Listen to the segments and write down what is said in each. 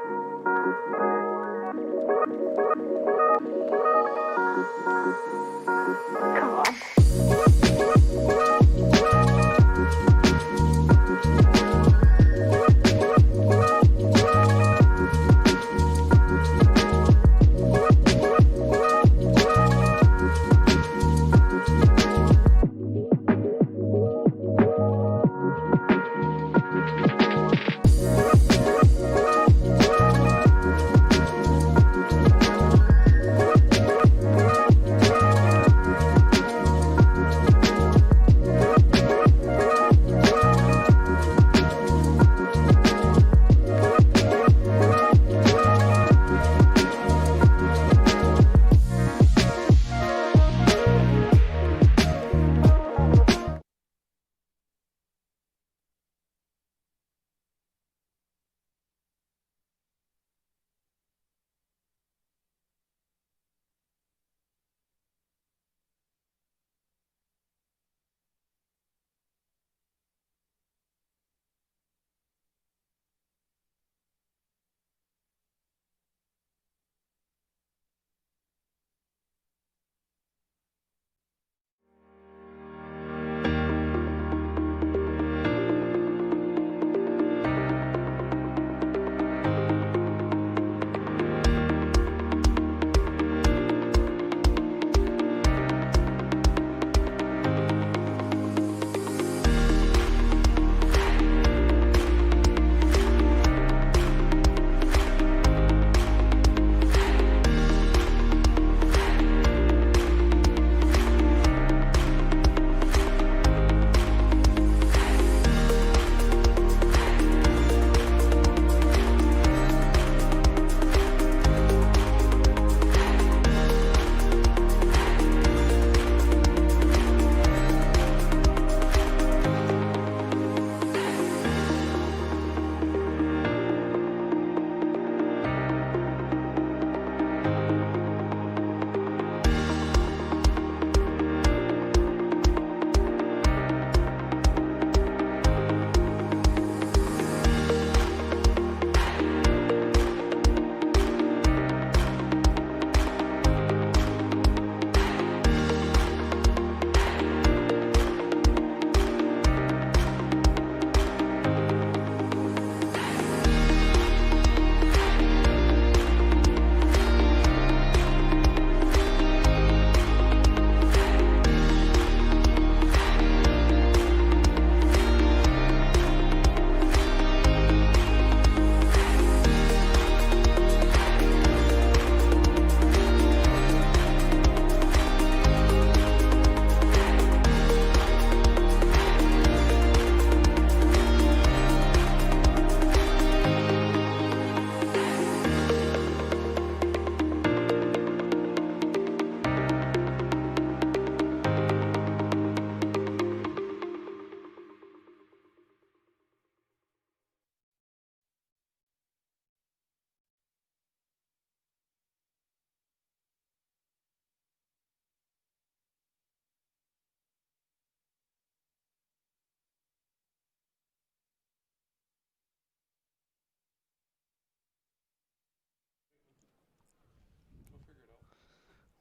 Come on.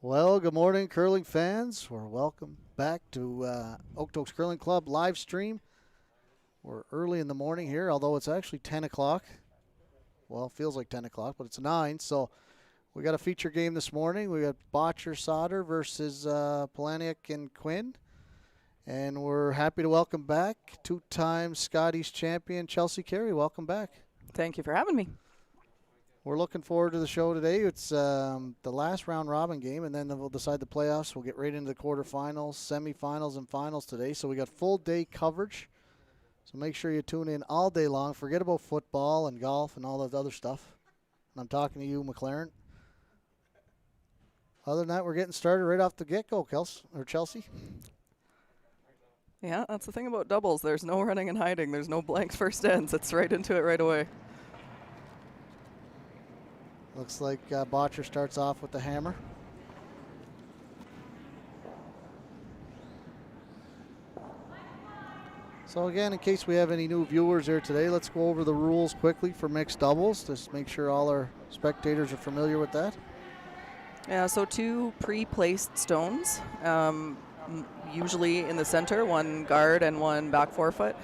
Well, good morning, curling fans. We're welcome back to Okotoks Curling Club live stream. We're early in the morning here, although it's actually 10 o'clock. Well, it feels like 10 o'clock, but it's 9. So we got a feature game this morning. We got Bottcher Sauder versus Palanuik and Quinn. And we're happy to welcome back two-time Scotties champion Chelsea Carey. Welcome back. Thank you for having me. We're looking forward to the show today. It's the last round-robin game, and then we'll decide the playoffs. We'll get right into the quarterfinals, semifinals, and finals today. So we got full-day coverage. So make sure you tune in all day long. Forget about football and golf and all that other stuff. And I'm talking to you, McLaren. Other than that, we're getting started right off the get-go, Chelsea. Yeah, that's the thing about doubles. There's no running and hiding. There's no blank first ends. It's right into it right away. Looks like Bottcher starts off with the hammer. So again, in case we have any new viewers here today, let's go over the rules quickly for mixed doubles. Just make sure all our spectators are familiar with that. Yeah, so 2 pre-placed stones, usually in the center, 1 guard and 1 back forefoot.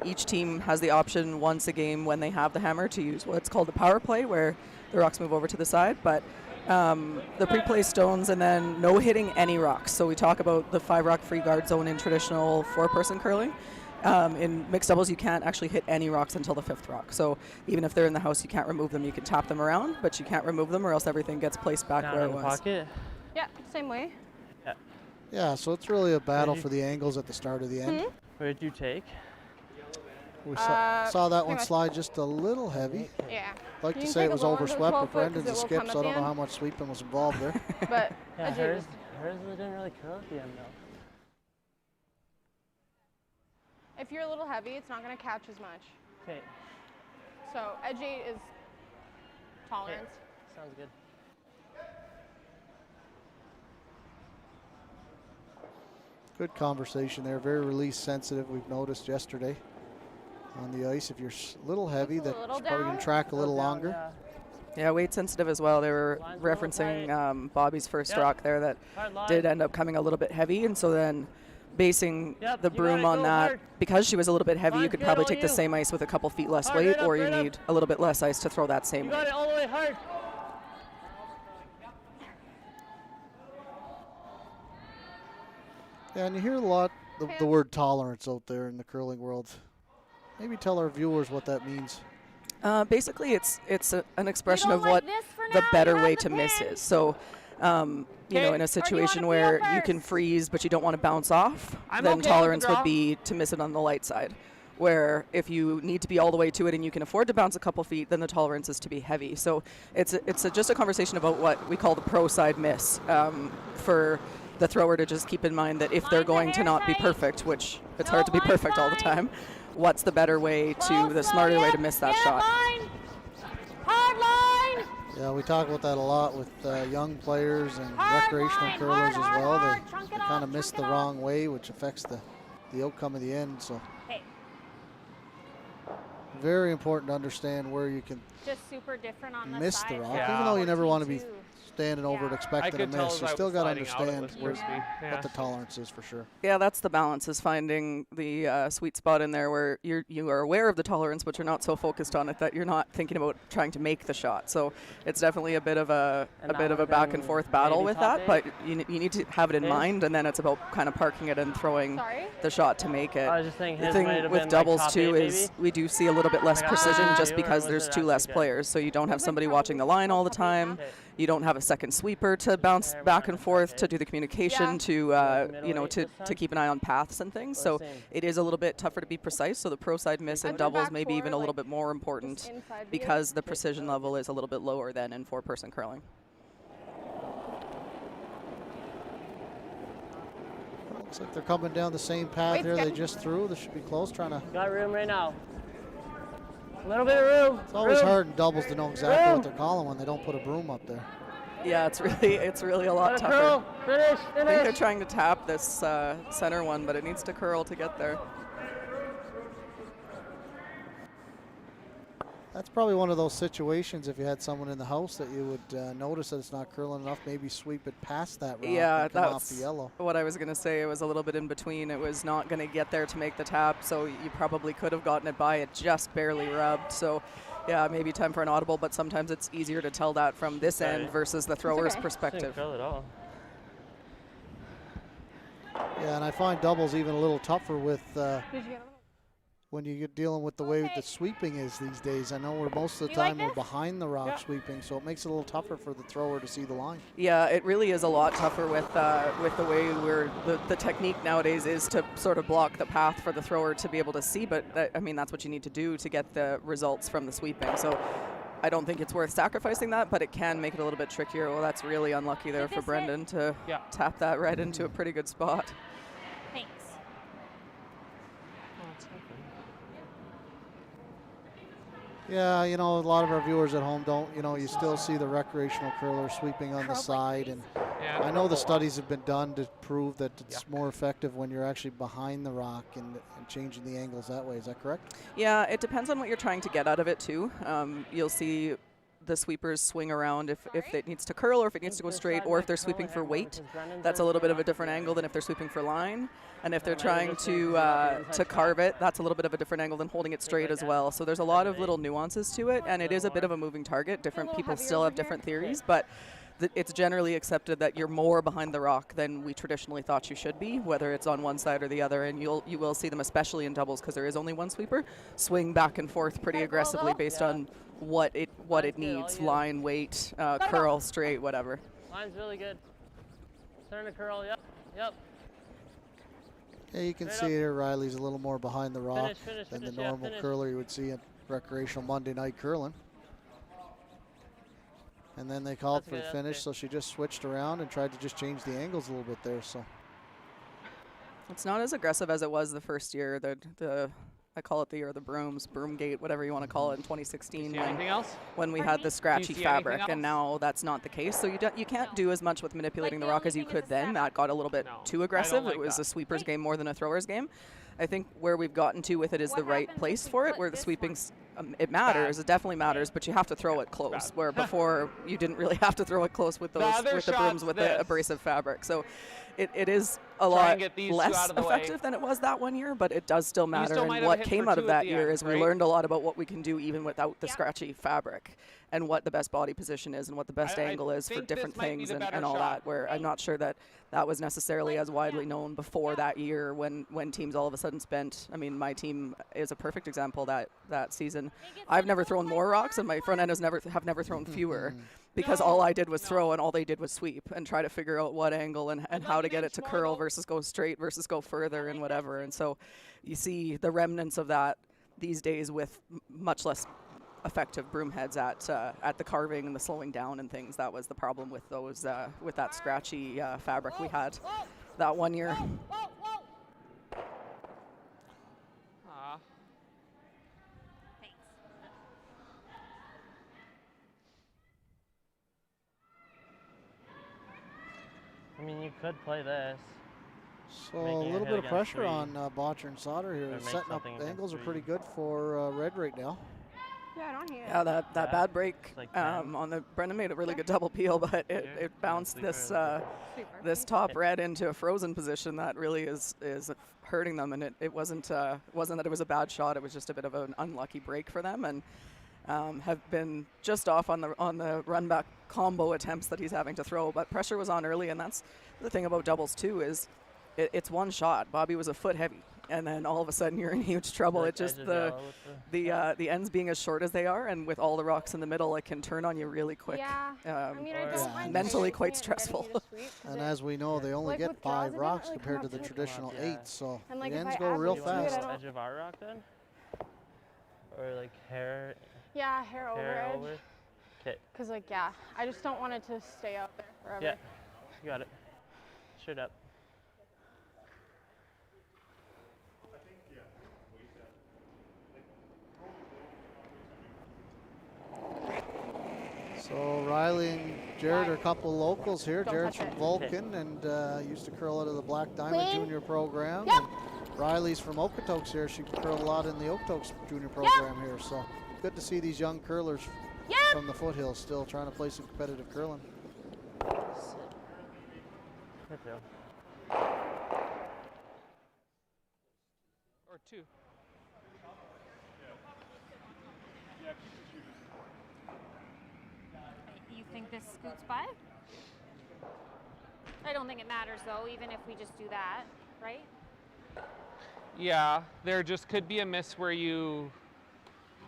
Each team has the option once a game when they have the hammer to use what's called the power play, where the rocks move over to the side. But the pre-placed stones, and then no hitting any rocks. So we talk about the 5-rock free guard zone in traditional 4-person curling. In mixed doubles, you can't actually hit any rocks until the 5th rock. So even if they're in the house, you can't remove them. You can tap them around, but you can't remove them, or else everything gets placed back where it was. Pocket. Yeah, same way. Yeah, so it's really a battle for the angles at the start of the end. Where did you take? We saw that one much. slide just a little heavy. Yeah. I'd like You to can say it take was a longer overswept, 12 but foot 'cause Brendan's a it will skip, come so I at don't the know how end. much sweeping was involved there. But Yeah, Ajay hers didn't really curl at the end though. if you're a little heavy, it's not going to catch as much. Okay, So edge 8 is tolerance. sounds good. Good conversation there, very release sensitive. We've noticed yesterday on the ice. If you're a little heavy, It's a that's little probably going down. to track a little longer. Yeah, weight sensitive as well. They were Line's a little referencing Bobby's first Yep. rock there that Hard line. did end up coming a little bit heavy, and so then basing Yep, the you broom gotta on go that, hard. because she was a little bit heavy, you Line's could good, probably all take the you. same ice with a couple feet less Hard, weight, right up, or you right up. need a little bit less ice to throw that same You weight. got it all the way hard. Yeah, and you hear a lot the word tolerance out there in the curling world. Maybe tell our viewers what that means. Basically, it's an expression don't of like what this for the now, better you way have to the miss pin. is. So, you know, in a situation feel where you can first? freeze but you don't want to bounce off, I'm then okay with the tolerance draw. would be to miss it on the light side. Where if you need to be all the way to it and you can afford to bounce a couple feet, then the tolerance is to be heavy. So it's just a conversation about what we call the pro side miss, for the thrower to just keep in mind that if they're Lines are going to not be hair tight. perfect, which it's No, hard to be line's perfect all the fine. time, what's the better way to, Slow, the slow, smarter way yep, to miss that get shot? Line. Hard line. Yeah, we talk about that a lot with young players and Hard recreational line, curlers hard, as well. hard, They chunk it kind off, of miss chunk the it off. wrong way, which affects the outcome of the end. So Hey, very important to understand where you can just super different on the miss side. the rock, Yeah. even though you never want to be 14-2. standing over it Yeah. expecting a could tell miss. as You I still was got to sliding out, it understand was supposed to be. Yeah. what the tolerance is for sure. Yeah, that's the balance, is finding the sweet spot in there where you are aware of the tolerance, but you're not so focused on it that you're not thinking about trying to make the shot. So it's definitely a bit of a And that bit of a would've back been and forth battle maybe with top that, eight? but you need to have it in His? mind, and then it's about kind of parking it and throwing Sorry? the shot to make it. I was just thinking The his thing might have with been doubles like top too 8 is maybe. we do see a little bit less Like, precision ah, just or because was there's it 2 less actually good? players, so you don't have would somebody probably watching the line all the top eight now. time. Okay. You don't have a second sweeper to bounce There, back we're and on forth top to eight. do the communication, Yeah. to Middle you know, eight to this time? keep an eye on paths and things. Or So same? it is a little bit tougher to be precise. So the pro side miss in Under doubles back maybe even a four, little like, bit more Just important inside view. because the precision level is a little bit lower than in 4-person curling. Looks like they're coming down the same path Wait, here they Scott. just threw. This should be close. Trying to. Got room right now. A little bit of room. It's always room. hard in doubles to know exactly Room. what they're calling when they don't put a broom up there. Yeah, it's really a lot Let it tougher. curl. Finish. I think they're Finish. trying to tap this center one, but it needs to curl to get there. That's probably one of those situations if you had someone in the house that you would notice that it's not curling enough, maybe sweep it past that rock Yeah, and come off that's the yellow. what I was going to say. It was a little bit in between. It was not going to get there to make the tap, so you probably could have gotten it by. It just barely rubbed. So, yeah, maybe time for an audible, but sometimes it's easier to tell that from this end Right. versus the thrower's okay. perspective. Didn't curl at all. Yeah, and I find doubles even a little tougher with Did you get a little? when you get dealing with the way Okay. the sweeping is these days. I know we're most of the You like time we're this? behind the rock Yeah. sweeping, so it makes it a little tougher for the thrower to see the line. Yeah, it really is a lot tougher with the way the technique nowadays is to sort of block the path for the thrower to be able to see. But I mean, that's what you need to do to get the results from the sweeping. So I don't think it's worth sacrificing that, but it can make it a little bit trickier. Well, that's really unlucky there Did for this hit? Brendan to Yeah. tap that right into a pretty good spot. Thanks. Yeah, you know, a lot of our viewers at home don't, you know, you still see the recreational curler sweeping on the Curl like side, these. and Yeah, I know the studies have been done to prove that it's more effective when you're actually behind the rock and changing the angles that way. Is that correct? Yeah, it depends on what you're trying to get out of it too. You'll see the sweepers swing around if it needs to curl or if it needs to go straight, or if they're sweeping for weight. That's a little bit of a different angle than if they're sweeping for line. And if they're trying to carve it, that's a little bit of a different angle than holding it straight as well. So there's a lot of little nuances to it, and it is a bit of a moving target. Different people still have different theories, but it's generally accepted that you're more behind the rock than we traditionally thought you should be, whether it's on one side or the other. And you will see them, especially in doubles, because there is only one sweeper, swing back and forth pretty aggressively based on what it needs: line, weight, curl, straight, whatever. Line's really good. Starting to curl. Yep. Yeah, you can see here Riley's a little more behind the rock than the normal curler you would see at recreational Monday night curling. And then they called for the finish, so she just switched around and tried to just change the angles a little bit there. So it's not as aggressive as it was the first year. I call it the year of the brooms, broomgate, whatever you want to call it, in 2016 when we had the scratchy fabric, and now that's not the case. So you can't do as much with manipulating the rock as you could then. That got a little bit too aggressive. It was a sweeper's game more than a thrower's game. I think where we've gotten to with it is the right place for it, where the sweeping's it matters, it definitely matters, but you have to throw it close, where before you didn't really have to throw it close with the brooms with the abrasive fabric. So it is a lot less effective than it was that one year, but it does still matter. And what came out of that year is we learned a lot about what we can do even without the scratchy fabric, and what the best body position is and what the best angle is for different things and all that, where I'm not sure that was necessarily as widely known before that year when teams all of a sudden spent, I mean, my team is a perfect example that season. I've never thrown more rocks, and my front end have never thrown fewer, because all I did was throw and all they did was sweep and try to figure out what angle and how to get it to curl versus go straight versus go further and whatever. And so you see the remnants of that these days with much less effective broom heads at the carving and the slowing down and things. That was the problem with those with that scratchy fabric we had that one year. I mean, you could play this. So a little bit of pressure on Bottcher and Sauder here. Setting up angles are pretty good for Red right now. Yeah, I don't hear it. Yeah, that bad break on the Brendan made a really good double peel, but it bounced this top red into a frozen position that really is hurting them. And it wasn't that it was a bad shot. It was just a bit of an unlucky break for them, and have been just off on the run back combo attempts that he's having to throw. But pressure was on early, and that's the thing about doubles too, is it's one shot. Bobby was a foot heavy, and then all of a sudden you're in huge trouble. It's just the ends being as short as they are, and with all the rocks in the middle, it can turn on you really quick. Yeah. I mean, I don't mind mentally quite stressful. And as we know, they only get 5 rocks compared to the traditional 8, so the ends go real fast. Edge of our rock then, or like hair. Yeah, hair over edge. Okay. Cause I just don't want it to stay up there forever. Yeah, you got it. Straight up. So Riley and Jared are a couple of locals here. Jared's from Vulcan and used to curl out of the Black Diamond Junior program. Yep. And Riley's from Okotoks here. She curled a lot in the Okotoks Junior program here. So good to see these young curlers from the foothills still trying to play some competitive curling. Or 2. You think this scoots by? I don't think it matters though, even if we just do that, right? Yeah, there just could be a miss where you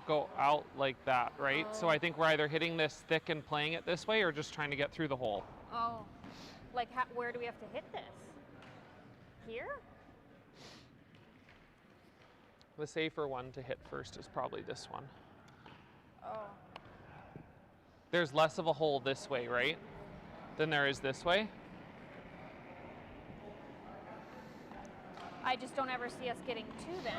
go out like that, right? So I think we're either hitting this thick and playing it this way or just trying to get through the hole. Oh, like where do we have to hit this? Here? The safer one to hit first is probably this one. Oh. There's less of a hole this way, right? Than there is this way. I just don't ever see us getting 2 then.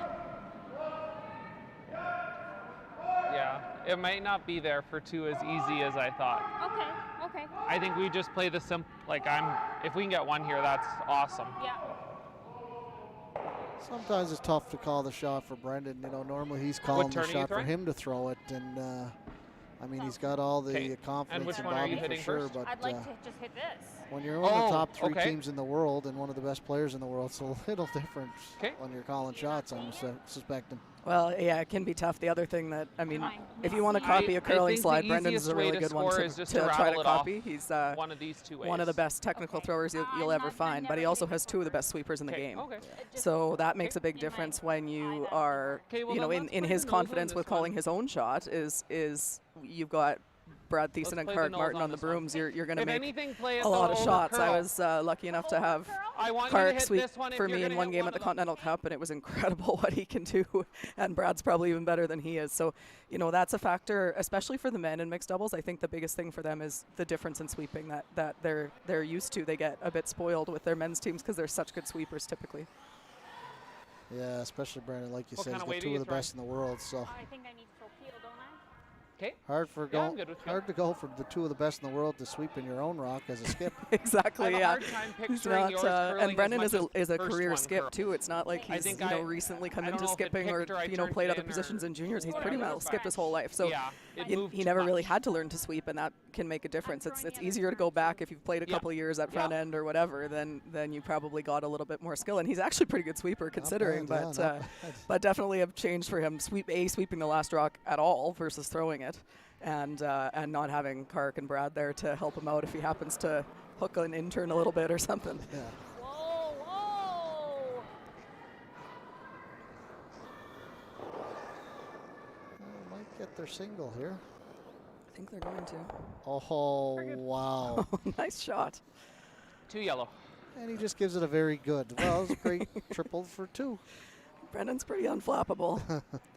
Yeah, It might not be there for 2 as easy as I thought. Okay. I think we just play the simple, like if we can get 1 here, that's awesome. Yeah. Sometimes it's tough to call the shot for Brendan. You know, normally he's calling the turn are you shot for throwing? him to throw it, and I mean, he's got all the 'Kay. confidence And which in one are you Bobby for hitting sure. first? But I'd like to just hit this. when you're one of the top 3 okay. teams in the world and one of the best players in the world, it's a little different 'Kay. when you're calling shots, I'm suspecting. Well, yeah, it can be tough. The other thing that, I mean, Fine. if you want to I copy a think curling the slide, Brendan's easiest a way really to good one score to, is just to to try to rattle it off copy. He's one of these 2 ways. one of the best technical Okay. throwers you'll I'm ever not- find, I'm but he never also hitting has it 2 of the for best sweepers in the Okay, game. okay. It just- So that makes a big in my difference when you eye, that are, Okay, well you know, then in let's his play the nose on confidence this with calling one. his own shot is you've got Brad Thiessen and play the Clark nose Martin on on the this one. brooms. You're going to If make anything, play it a lot of over shots. I curl. was lucky enough to have I want you to Clark hit sweep this one if for you're me in gonna one hit game one at the of them. Continental Cup, and it was incredible what he can do. And Brad's probably even better than he is. So, you know, that's a factor, especially for the men in mixed doubles. I think the biggest thing for them is the difference in sweeping that they're used to. They get a bit spoiled with their men's teams because they're such good sweepers typically. Yeah, especially Brendan, like you What said, kind he's of weight got are 2 you of the best in the world. So I think I need to throw peel, don't I? Okay. hard I'm good with hard to go from the 2 of the best in the world to sweep in your own rock as a skip. Exactly, I have a yeah. hard time He's picturing not, yours curling and Brendan as much is a as first career one skip curl. too. It's not like I he's think recently come I don't into know if it skipping or picked or I turned played other in positions or in juniors. He's whatever, pretty well but skipped his whole life. So yeah, it he moved never too really much. had to learn to sweep, and that can make a difference. It's throwing the other easier to turn go back too. if you've played a Yeah. couple of years at front Yeah. end or whatever. Then you probably got a little bit more skill, and he's actually a pretty good sweeper considering. bad, yeah, but not bad. but definitely have changed for him. Sweeping the last rock at all versus throwing it, and not having Clark and Brad there to help him out if he happens to hook an intern a little bit or something. Yeah. Whoa! Might get their single here. I think they're going to. Oh, wow. Nice shot. 2 yellow. And he just gives it a very good. Well, it was a great triple for 2. Brendan's pretty unflappable.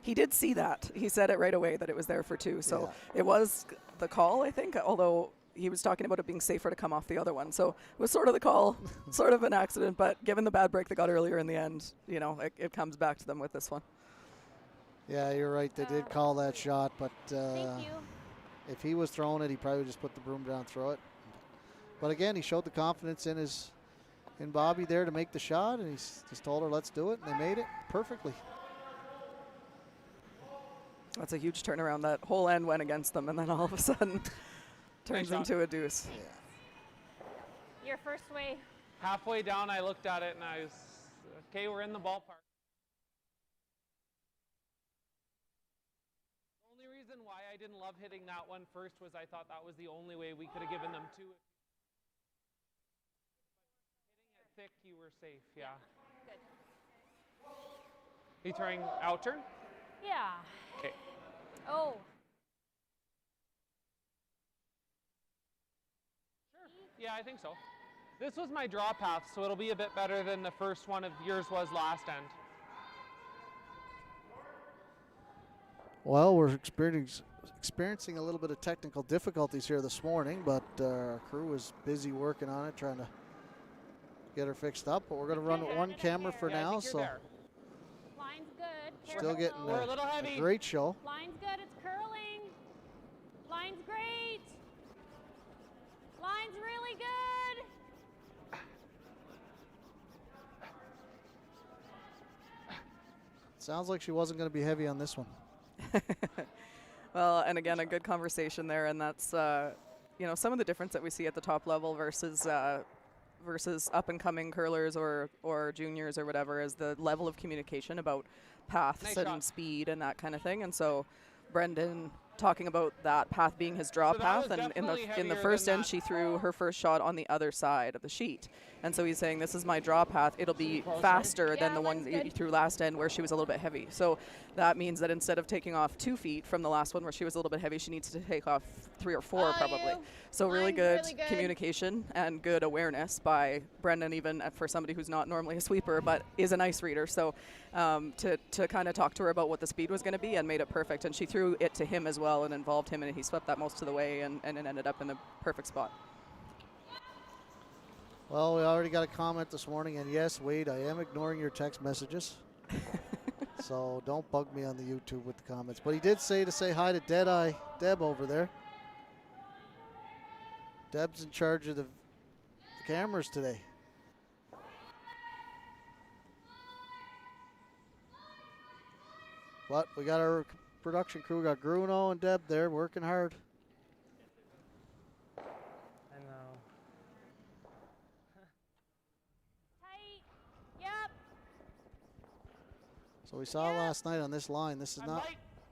He did see that. He said it right away that it was there for 2. So Yeah. it was the call, I think, although he was talking about it being safer to come off the other one. So it was sort of the call, sort of an accident. But given the bad break they got earlier in the end, you know, it comes back to them with this one. Yeah, you're right. They did call that shot, but Thank you. if he was throwing it, he probably just put the broom down and throw it. But again, he showed the confidence in Bobby there to make the shot, and he's just told her, let's do it, and they made it perfectly. That's a huge turnaround. That whole end went against them, and then all of a sudden turns shot. into a deuce. Your first way. Halfway down, I looked at it and I was, okay, we're in the ballpark. The only reason why I didn't love hitting that one first was I thought that was the only way we could have given them 2. Hitting it thick, you were safe, yeah. Good. You throwing out turn? Yeah. Okay. Oh. Sure. Yeah, I think so. This was my draw path, so it'll be a bit better than the first one of yours was last end. Well, we're experiencing a little bit of technical difficulties here this morning, but our crew is busy working on it, trying to get her fixed up. But we're going to run with one camera for Yeah, I now, think you're so there. Line's good. still getting We're a little heavy. a great show. Line's good. It's curling. Line's great. Line's really good. Sounds like she wasn't going to be heavy on this one. Well, and again, a good conversation there, and that's you know, some of the difference that we see at the top level versus up and coming curlers or juniors or whatever is the level of communication about paths Nice and shot. speed and that kind of thing. And so Brendan talking about that path being his draw So that path, was and in definitely the heavier first than end that. she threw her first shot on the other side of the sheet. And so he's saying, this is my draw path. It'll be faster than Yeah, the one line's that you good. threw last end where she was a little bit heavy. So that means that instead of taking off 2 feet from the last one where she was a little bit heavy, she needs to take off 3 or 4 Oh, probably. you. So really Line's good, really good. communication and good awareness by Brendan, even for somebody who's not normally a sweeper but is an ice reader. So to kind of talk to her about what the speed was going to be and made it perfect. And she threw it to him as well and involved him, and he swept that most of the way and it ended up in the perfect spot. Well, we already got a comment this morning, and yes, Wade, I am ignoring your text messages. So don't bug me on the YouTube with the comments. But he did say to say hi to Deadeye Deb over there. Deb's in charge of the cameras today. But we got our production crew. We got Bruno and Deb there working hard. I know. Tight. Yep. So we saw last night on this line, this is not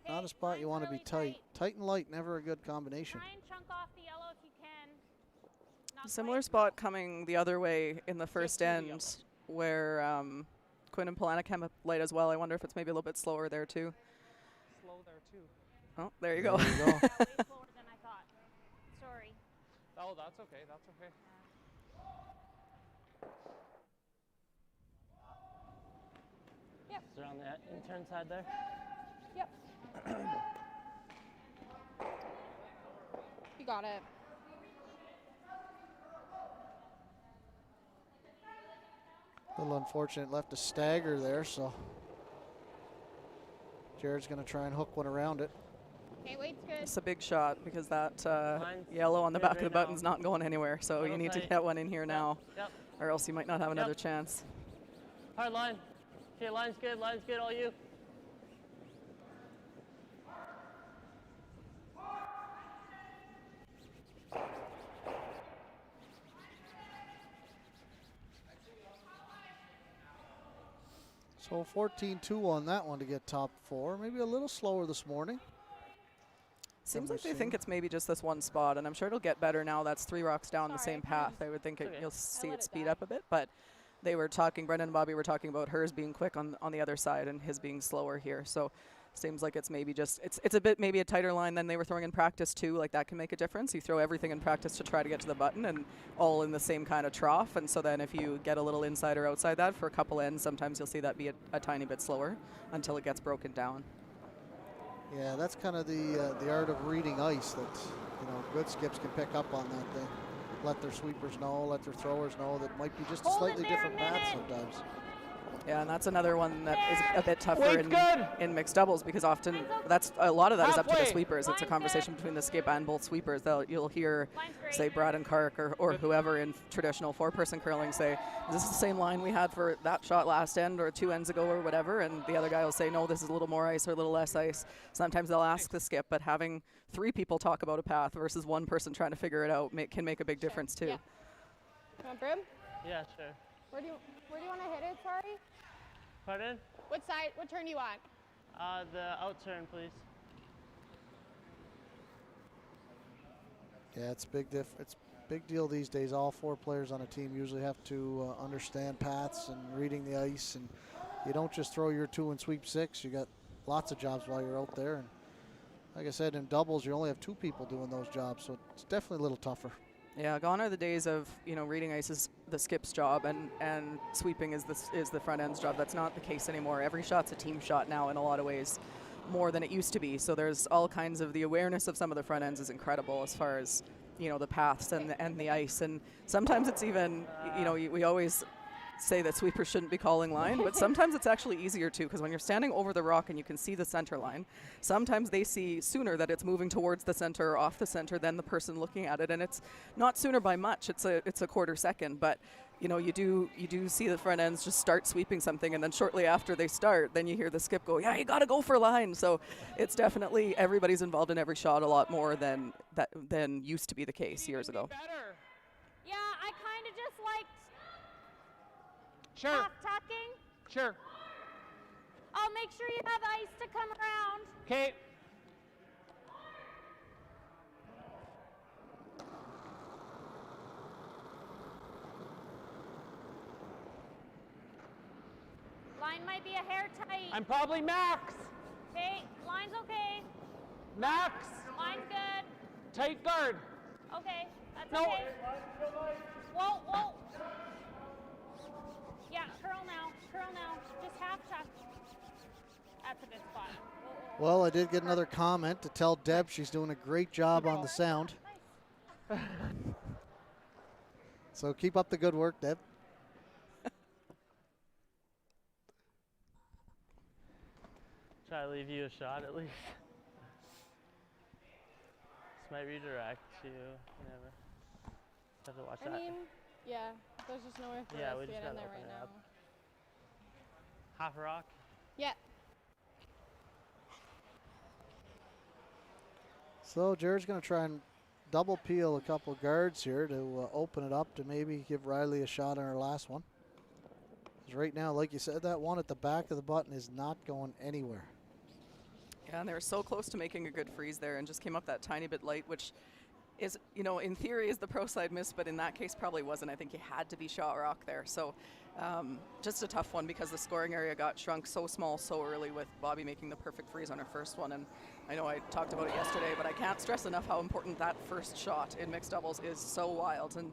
a spot you want to be tight. Tight and light, never a good combination. Try and chunk off the yellow if you can. Not Similar quite. spot coming the other way in the first end where Quinn and Palanuik came up late as well. I wonder if it's maybe a little bit slower there too. Slow there too. Oh, there you go. There you go. Way slower than I thought. Sorry. Oh, that's okay. That's okay. Is it on the intern side there? Yep. You got it. A little unfortunate, left a stagger there, so Jared's going to try and hook one around it. Okay, weight's good. It's a big shot because that Line's yellow on the good back of the right now. button's not going anywhere. So you Little need to tight. get one in here now, Yep. or else you might not have another chance. Hard line. Okay, line's good, all you. So 14-2 on that one to get top four. Maybe a little slower this morning. Seems we've like they seen. think it's maybe just this one spot, and I'm sure it'll get better now. That's 3 rocks down the Sorry, same I path. I would think It's okay. you'll see let it it speed die. up a bit, but they were talking, Brendan and Bobby were talking about hers being quick on the other side and his being slower here. So seems like it's maybe just, it's a bit maybe a tighter line than they were throwing in practice too. Like that can make a difference. You throw everything in practice to try to get to the button and all in the same kind of trough. And so then if you get a little inside or outside that for a couple ends, sometimes you'll see that be a tiny bit slower until it gets broken down. Yeah, that's kind of the art of reading ice that, good skips can pick up on that. They let their sweepers know, let their throwers know that might be just a Hold it slightly there a different path minute. sometimes. Yeah, and that's another one that is a bit tougher Weight's good. in mixed doubles because often that's a lot of that is up to the Halfway. sweepers. It's a Line's conversation good. between the skip and both sweepers. You'll hear, Line's great. say, Brad and Kark or whoever in traditional 4-person curling say, is this the same line we had for that shot last end or 2 ends ago or whatever? And the other guy will say, no, this is a little more ice or a little less ice. Sometimes they'll ask the skip, but having 3 people talk about a path versus 1 person trying to figure it out can make a big difference too. Yeah. You want broom? Yeah, sure. Where do you want to hit it, sorry? Pardon? What side, what turn you want? The out turn, please. Yeah, it's it's big deal these days. All 4 players on a team usually have to understand paths and reading the ice, and you don't just throw your 2 and sweep 6. You got lots of jobs while you're out there, and like I said, in doubles you only have 2 people doing those jobs, so it's definitely a little tougher. Yeah, gone are the days of reading ice is the skip's job and sweeping is the front end's job. That's not the case anymore. Every shot's a team shot now in a lot of ways, more than it used to be. So there's all kinds of the awareness of some of the front ends is incredible as far as the paths and the ice. And sometimes it's even we always say that sweepers shouldn't be calling line, but sometimes it's actually easier to, because when you're standing over the rock and you can see the center line, sometimes they see sooner that it's moving towards the center or off the center than the person looking at it, and it's not sooner by much. It's a quarter second, but you do see the front ends just start sweeping something, and then shortly after they start, then you hear the skip go, yeah, you got to go for line. So it's definitely everybody's involved in every shot a lot more than used to be the case years ago. Better. Yeah, I kind of just liked Sure. half tucking. Sure. I'll make sure you have ice to come around. Okay. Line might be a hair tight. I'm probably max. Okay, line's okay. Max. Line's good. Tight guard. Okay, that's No. okay. Whoa, whoa. Yeah, curl now. Just half tuck. That's a good spot. Whoa, whoa. Well, I did get another comment to tell Deb she's doing a great job on the sound. So keep up the good work, Deb. Try to leave you a shot at least. This might redirect you. Never. Have to watch I that. mean, yeah, there's just nowhere for Yeah, us we to just get in gotta there open right it now. up. Half a rock. Yeah. So Jared's going to try and double peel a couple guards here to open it up to maybe give Riley a shot on her last one. 'Cause right now, like you said, that one at the back of the button is not going anywhere. Yeah, and they were so close to making a good freeze there and just came up that tiny bit light, which is, you know, in theory is the pro side miss, but in that case probably wasn't. I think you had to be shot rock there. So just a tough one because the scoring area got shrunk so small so early with Bobby making the perfect freeze on her first one. And I know I talked about it yesterday, but I can't stress enough how important that first shot in mixed doubles is. So wild. And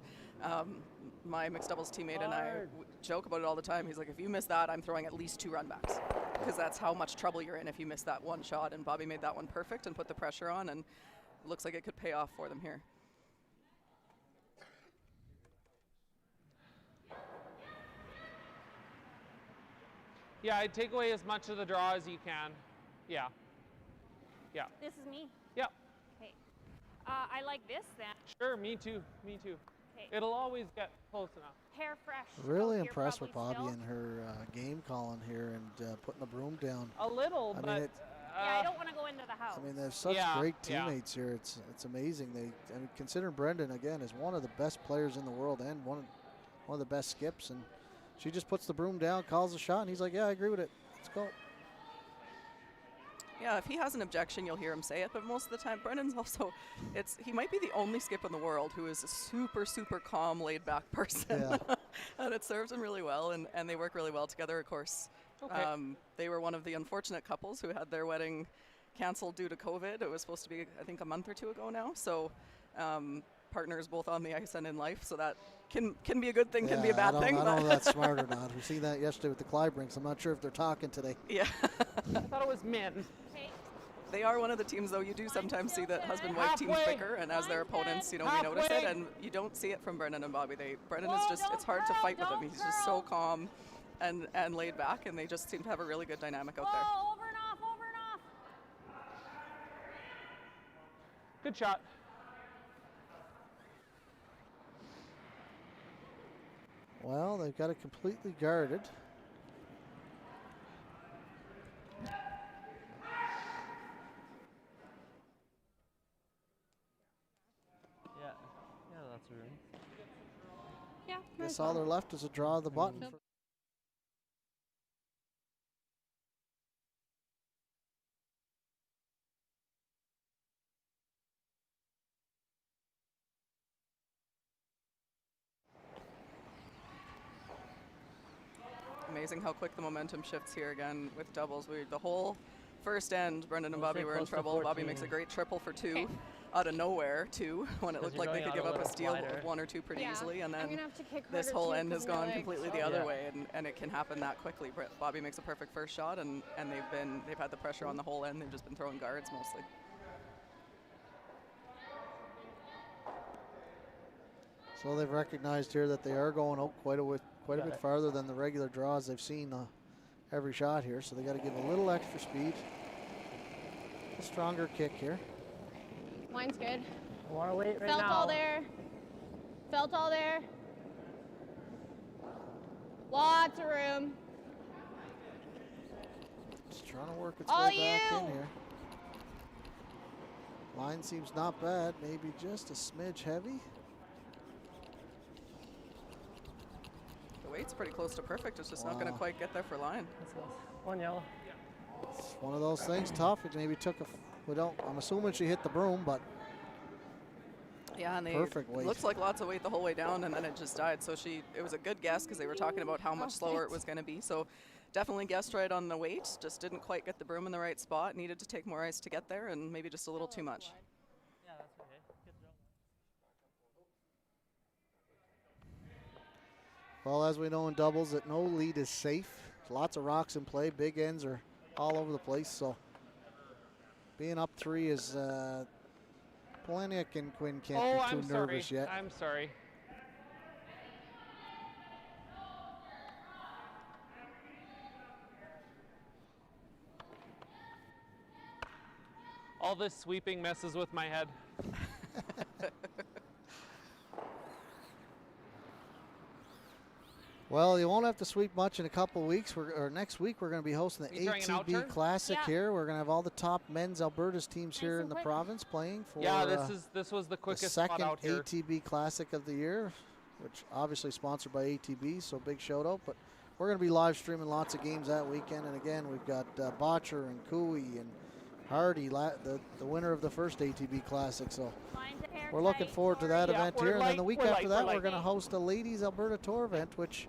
my mixed doubles teammate and I joke about it all the time. He's like, if you miss that, I'm throwing at least 2 runbacks, because that's how much trouble you're in if you miss that one shot. And Bobby made that one perfect and put the pressure on, and it looks like it could pay off for them here. Yeah, I'd take away as much of the draw as you can. Yeah. Yeah. This is me. Yep. Okay. I like this then. Sure, me too. Me too. Okay. It'll always get close enough. Hair fresh. Really out here impressed with probably Bobby still. and her game calling here and putting the broom down. A little, I but mean, Yeah, I don't want to go into the house. I mean, they're such Yeah, great yeah. teammates here. It's amazing. I mean, considering Brendan again is one of the best players in the world and one of the best skips, and she just puts the broom down, calls the shot, and he's like, "Yeah, I agree with it. Let's go." Yeah, if he has an objection, you'll hear him say it. But most of the time, Brendan's also, he might be the only skip in the world who is a super, super calm, laid-back person. Yeah. And it serves him really well, and they work really well together, of course. Okay. They were one of the unfortunate couples who had their wedding canceled due to COVID. It was supposed to be, I think, a month or 2 ago now. So partners both on the ice and in life. So that can be a good thing, can be a bad thing. I don't know but if that's smart or not. We seen that yesterday with the Clybrinks. I'm not sure if they're talking today. yeah. I thought it was men. Okay. They are one of the teams, though. You do sometimes see that husband-wife teams Halfway. bicker, and as their opponents, you know, we notice it, and you don't see it from Brendan and Bobby. Brendan is just, it's hard to fight with him. He's just so calm and laid back, and they just seem to have a really good dynamic out there. Oh, over and off, over and off. Good shot. Well, they've got it completely guarded. Yeah, lots of room. Yeah. Guess all they're left is a draw of the button. Nope. Amazing how quick the momentum shifts here again with doubles. The whole first end, Brendan and We'll Bobby say were in close to trouble. Bobby 14. makes a great triple for 2 Okay. out of nowhere, too, when it 'Cause looked you're like they going could out give a up a little steal wider. of 1 or 2 pretty Yeah. easily, and I'm then gonna have to kick this harder whole too, end 'cause has my gone legs- completely the Yeah. other way, and it can happen that quickly. Bobby makes a perfect first shot, and they've had the pressure on the whole end. They've just been throwing guards mostly. So they've recognized here that they are going out quite a bit farther than the regular draws they've seen every shot here. So they got to give a little extra speed, a stronger kick here. Mine's good. I want to wait right Felt now. all there. Felt all there. Lots of room. Just trying to work its All way back in you! here. Line seems not bad, maybe just a smidge heavy. The weight's pretty close to perfect. It's just not going to Wow. quite get there for line. That's close. One yellow. It's one of those things, tough. It maybe took I'm assuming she hit the broom, but Yeah, and perfect weight. looks like lots of weight the whole way down, and then it just died. So it was a good guess because they were talking about how much slower it was going to be. So definitely guessed right on the weight. Just didn't quite get the broom in the right spot. Needed to take more ice to get there, and maybe just a little too much. Yeah, that's okay. Good throw. well, as we know in doubles, that no lead is safe. Lots of rocks in play. Big ends are all over the place. So being up 3 is Palanuik and Quinn can't Oh, be I'm too sorry. nervous yet. I'm sorry. All this sweeping messes with my head. Well, you won't have to sweep much in a couple weeks. Or next week, we're going to be hosting the You throwing an out ATB turn? Classic Yeah. here. We're going to have all the top men's Alberta's teams here Nice in and the quick. province playing for Yeah, this was the the quickest spot second out here. ATB Classic of the year, which obviously sponsored by ATB, so big shout out. But we're going to be live streaming lots of games that weekend. And again, we've got Bottcher and Cooey and Hardy, the winner of the first ATB Classic. So Lines of hair we're looking tight, forward to that Tori. Yeah, event we're here. And then light, the week we're after light, that, we're we're going to light. host a Ladies Alberta Tour event, which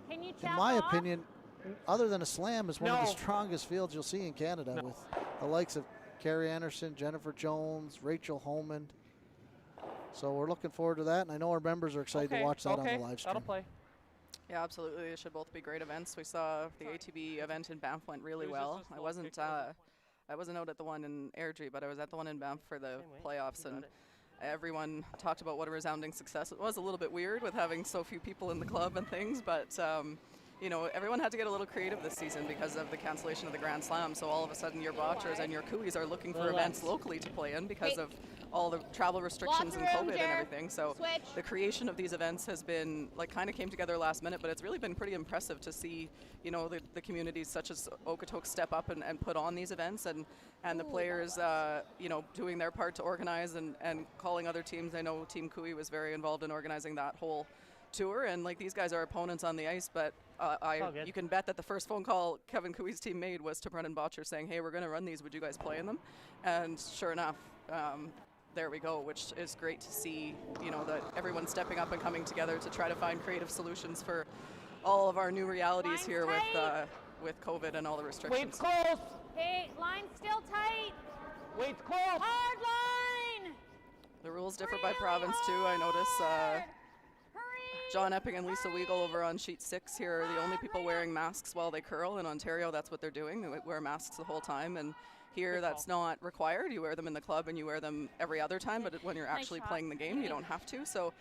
Can you in chop my off? opinion, other than a slam, is one of the No. strongest fields you'll see in Canada, No. with the likes of Carrie Anderson, Jennifer Jones, Rachel Holman. So we're looking forward to that, and I know our members are excited to watch that on the live stream. That'll play. Yeah, absolutely. They should both be great events. We saw the ATB event in Banff went really It was just well. a I slow wasn't kick, wasn't it? I wasn't out at the one in Airdrie, but I was at the one in Banff for the Same way. playoffs, You got and it. everyone talked about what a resounding success it was. A little bit weird with having so few people in the club and things, but you know, everyone had to get a little creative this season because of the cancellation of the Grand Slam. So all of a sudden, your Bottchers and your Cooeys are looking for events locally to play in because of all the travel restrictions and room, COVID and Jer. everything. So Switch. the creation of these events has been like kind of came together last minute, but it's really been pretty impressive to see, you know, the communities such as Okotoks step up and put on these events, and the players, you know, doing their part to organize and calling other teams. I know Team Cooey was very involved in organizing that whole tour, and like these guys are opponents on the ice, but all good. you can bet that the first phone call Kevin Cooey's team made was to Brendan Bottcher saying, hey, we're going to run these, would you guys play in them? And sure enough, there we go, which is great to see, you know, that everyone's stepping up and coming together to try to find creative solutions for all of our new realities Line's here tight. with COVID and all the Wait's restrictions. close. Hey, line's still tight. Wait's close. Hard line. The rules differ by Really province too. I notice hard. Hurry. John Epping and Lisa Weagle over on sheet 6 here are the only people wearing masks while they curl. In Ontario, that's what they're doing. They wear masks the whole time. And here, Good that's not required. You wear them in the club and you wear them every other time. But when you're Nice actually shot. playing the game, you don't have to. So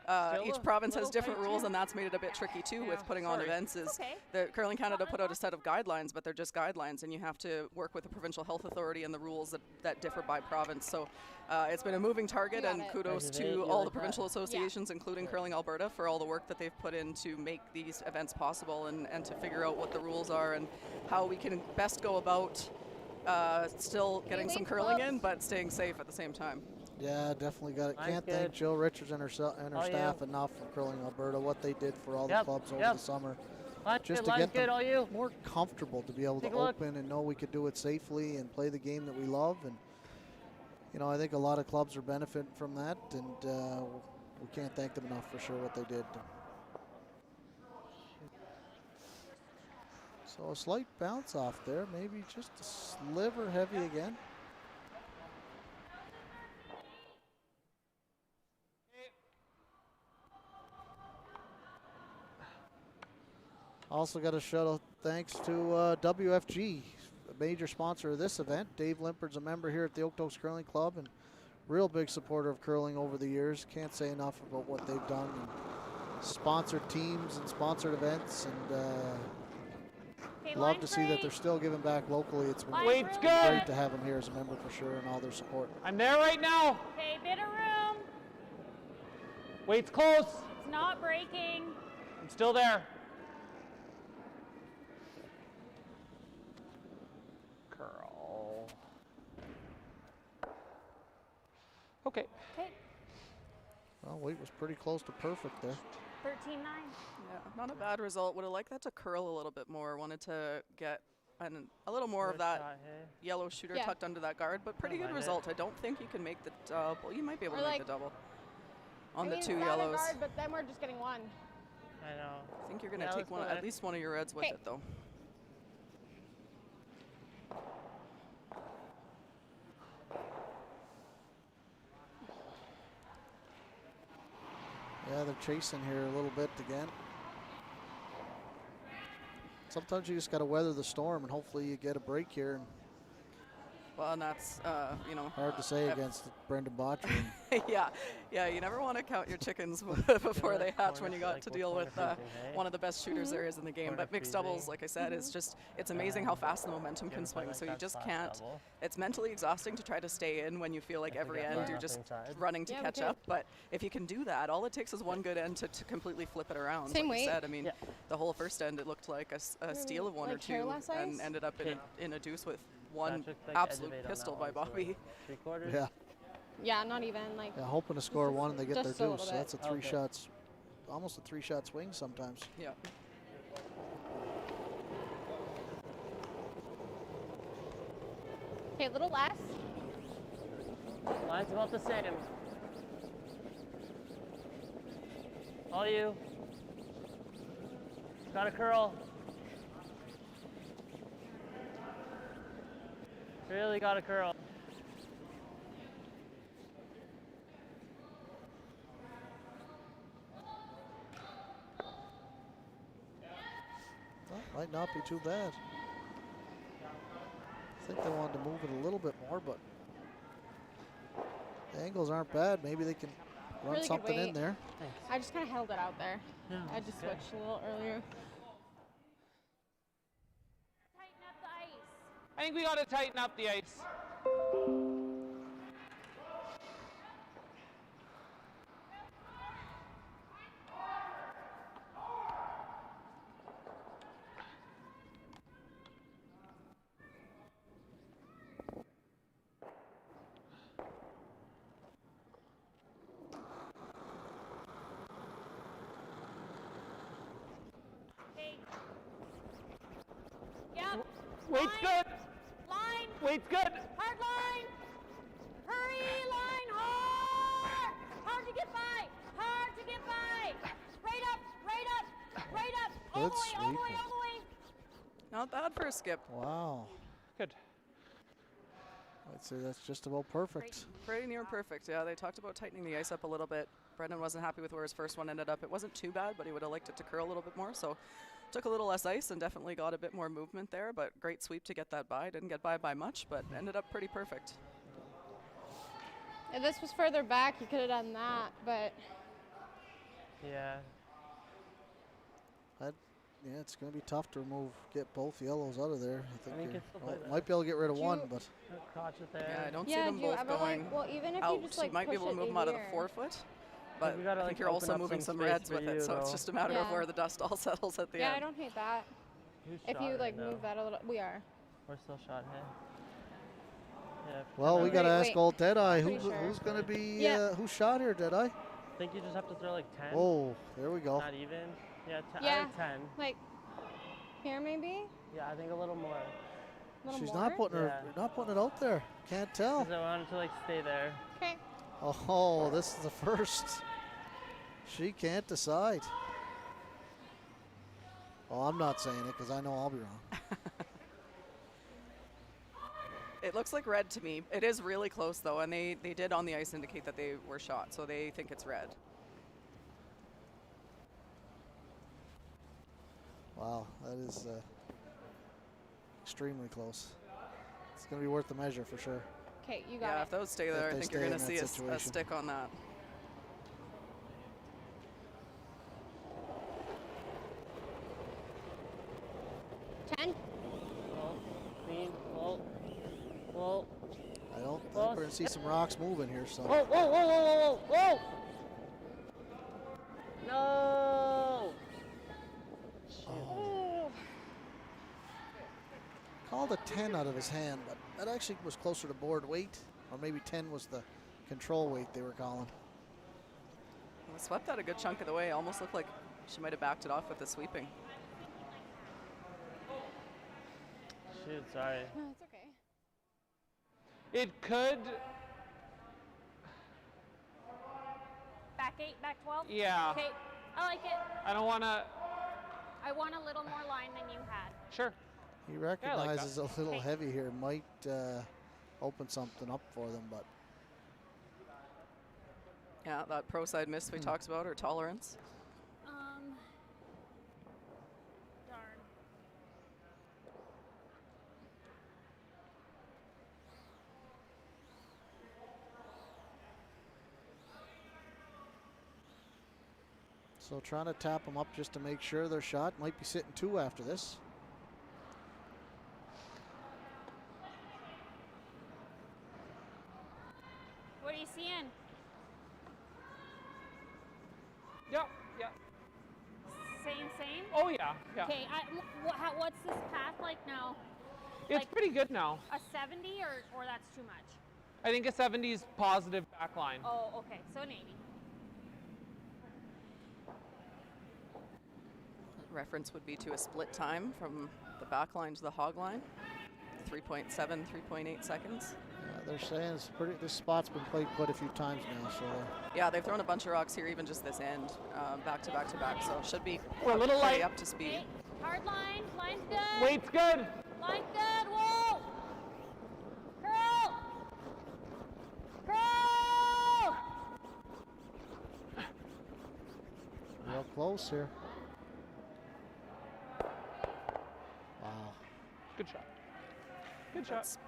Still each a province has little different tight, rules, too. and that's made it a bit tricky too Yeah, with putting on sorry. events. Is Okay. the Curling Canada put out a set of guidelines, but they're just guidelines, and you have to work with the provincial health authority and the rules that differ by province. So it's been a moving target, Got and it. kudos Is it to eight? You all like the provincial that? associations, including Curling Alberta, for all the work that they've put in to make these events possible and to figure out what the rules are and how we can best go about still getting some Wait's curling close. in, but staying safe at the same time. Yeah, definitely got it. Mine's Can't thank good. Jill Richards and her Oh, staff yeah. enough for Curling Alberta, what they did for all the Yep, clubs over yep. the summer. Line's Just good, to line's get good, them all you. more comfortable to be able Take to a look. open and know we could do it safely and play the game that we love. And, you know, I think a lot of clubs are benefiting from that, and we can't thank them enough for sure what they did. So a slight bounce off there, maybe just a sliver heavy again. Also got a shout out thanks to WFG, a major sponsor of this event. Dave Limpard's a member here at the Okotoks Curling Club and real big supporter of curling over the years. Can't say enough about what they've done and sponsored teams and sponsored events, and Okay, love line to see that three. they're still giving back locally. It's been Line's Wait's really good. great to have them here as a member for sure, and all their support. I'm there right now. Okay, bit of room. Wait's close. It's not breaking. I'm still there. Curl. Okay. Okay, Well, weight was pretty close to perfect there. 13-9. Yeah, not a bad result. Would have liked that to curl a little bit more. Wanted to get a little more of Good that shot, hey. yellow shooter Yeah. tucked under that guard, but pretty Don't good mind it. result. I don't think you can make the double. You might be able Or to make like- the double on I the mean, 2 it's not a yellows. guard, but then we're just getting one. I know. I think you're going to Yeah, take let's one, go at there. least one of your reds with Okay. it, though. Yeah, they're chasing here a little bit again. Sometimes you just got to weather the storm, and hopefully you get a break here and Well, and that's, you know. Hard to say against Brendan Bottcher. Yeah, you never want to count your chickens before they hatch when you got to deal with one of the best shooters there is in the game. But mixed doubles, like I said, is just, it's amazing how fast the momentum can swing. So you just can't, it's mentally exhausting to try to stay in when you feel like every end you're just running to catch up. But if you can do that, all it takes is one good end to completely flip it around. Same like weight. I said, I mean, the whole first end, it looked like a steal of one or two and ended up in a deuce with one absolute pistol by Bobby. 3/4. Yeah. Yeah, not even like. Yeah, hoping to score one and they get their just a little deuce. So bit. that's a 3 shots, almost a 3-shot swing sometimes. Yeah. Okay, a little less. Line's about the same. All you. Got a curl. Really got a curl. Well, might not be too bad. I think they wanted to move it a little bit more, but the angles aren't bad. Maybe they can run Really good something in weight. there. Thanks. I just kind of held it out there. Yeah, I just good. switched a little earlier. Tighten up the ice. I think we got to tighten up the ice. Okay. Yep. Weight's good. Line. Weight's good. Hard line. Hurry, line hard. Hard to get by. Hard to get by. Right up, right up, right up. All the Good way, all the way, sweep. all the way. Not bad for a skip. Wow. Good. I'd say that's just about perfect. Pretty near perfect. Yeah, they talked about tightening the ice up a little bit. Brendan wasn't happy with where his first one ended up. It wasn't too bad, but he would have liked it to curl a little bit more. So took a little less ice and definitely got a bit more movement there, but great sweep to get that by. Didn't get by much, but ended up pretty perfect. If this was further back, you could have done that, but Yeah. Yeah, it's going to be tough to get both yellows out of there. I think, think you're, it's still well, better. might be able to get rid of one, but Crotch it there. Yeah, I don't see yeah, them do you both ever going like? Well, even if out. you just like You might be push able to it move them out of the here. forefoot, but we gotta, I like, think you're open also up moving some some space reds for with it, you, so it's though. just a matter of Yeah. where the dust all settles at the Yeah, I end. don't hate that. Who's If shot you right like now? move that a little, we are. We're still shot here. Yeah. well, we got to Wait, ask old Deadeye Pretty sure. who's going to be Yeah. who's shot here, Deadeye. I think you just have to throw like 10. Oh, there we go. Not even. Yeah, I Yeah. like 10. Like here maybe. Yeah, I think a little more. A little She's more. not putting not putting it out there. Can't tell. Because I wanted to like stay there. Okay. Oh, this is the first. She can't decide. Oh, I'm not saying it because I know I'll be wrong. It looks like red to me. It is really close though, and they did on the ice indicate that they were shot, so they think it's red. Wow, that is extremely close. It's going to be worth the measure for sure. Okay, you got Yeah, it. if those stay If there, I they think you're stay going to in see that a situation. stick on that. Ten. Well, clean. Well. I don't think Well, we're going to see some rocks moving here. So Whoa, whoa, whoa, whoa, whoa, whoa! No! Oh. called a 10 out of his hand, but that actually was closer to board weight, or maybe 10 was the control weight they were calling. Well, swept that a good chunk of the way. Almost looked like she might have backed it off with the sweeping. Shoot, sorry. No, it's okay. It could, Back 8, back 12? yeah. Okay, I like it. I don't want to, I want a little more line than you had. sure. He like that. recognizes a little Okay. heavy here, might open something up for them, but Yeah, that pro side miss we talked about, her tolerance. Darn. So trying to tap them up just to make sure their shot. Might be sitting 2 after this. What are you seeing? Yep, yep. Same? Oh yeah, yeah. Okay, what's this path like now? It's like- pretty good now. A 70 or that's too much? I think a 70 is positive back line. Oh, okay, so an 80. Reference would be to a split time from the back line to the hog line. 3.7, 3.8 seconds. Yeah, they're saying it's pretty. This spot's been played quite a few times now, so Yeah, they've thrown a bunch of rocks here, even just this end, back to back to back. So should be We're a little pretty light. up to speed. Okay, hard line, line's good. Weight's good. Line's good, whoa! Curl! Curl! real close here. Wow, Good shot. Good shot. That's-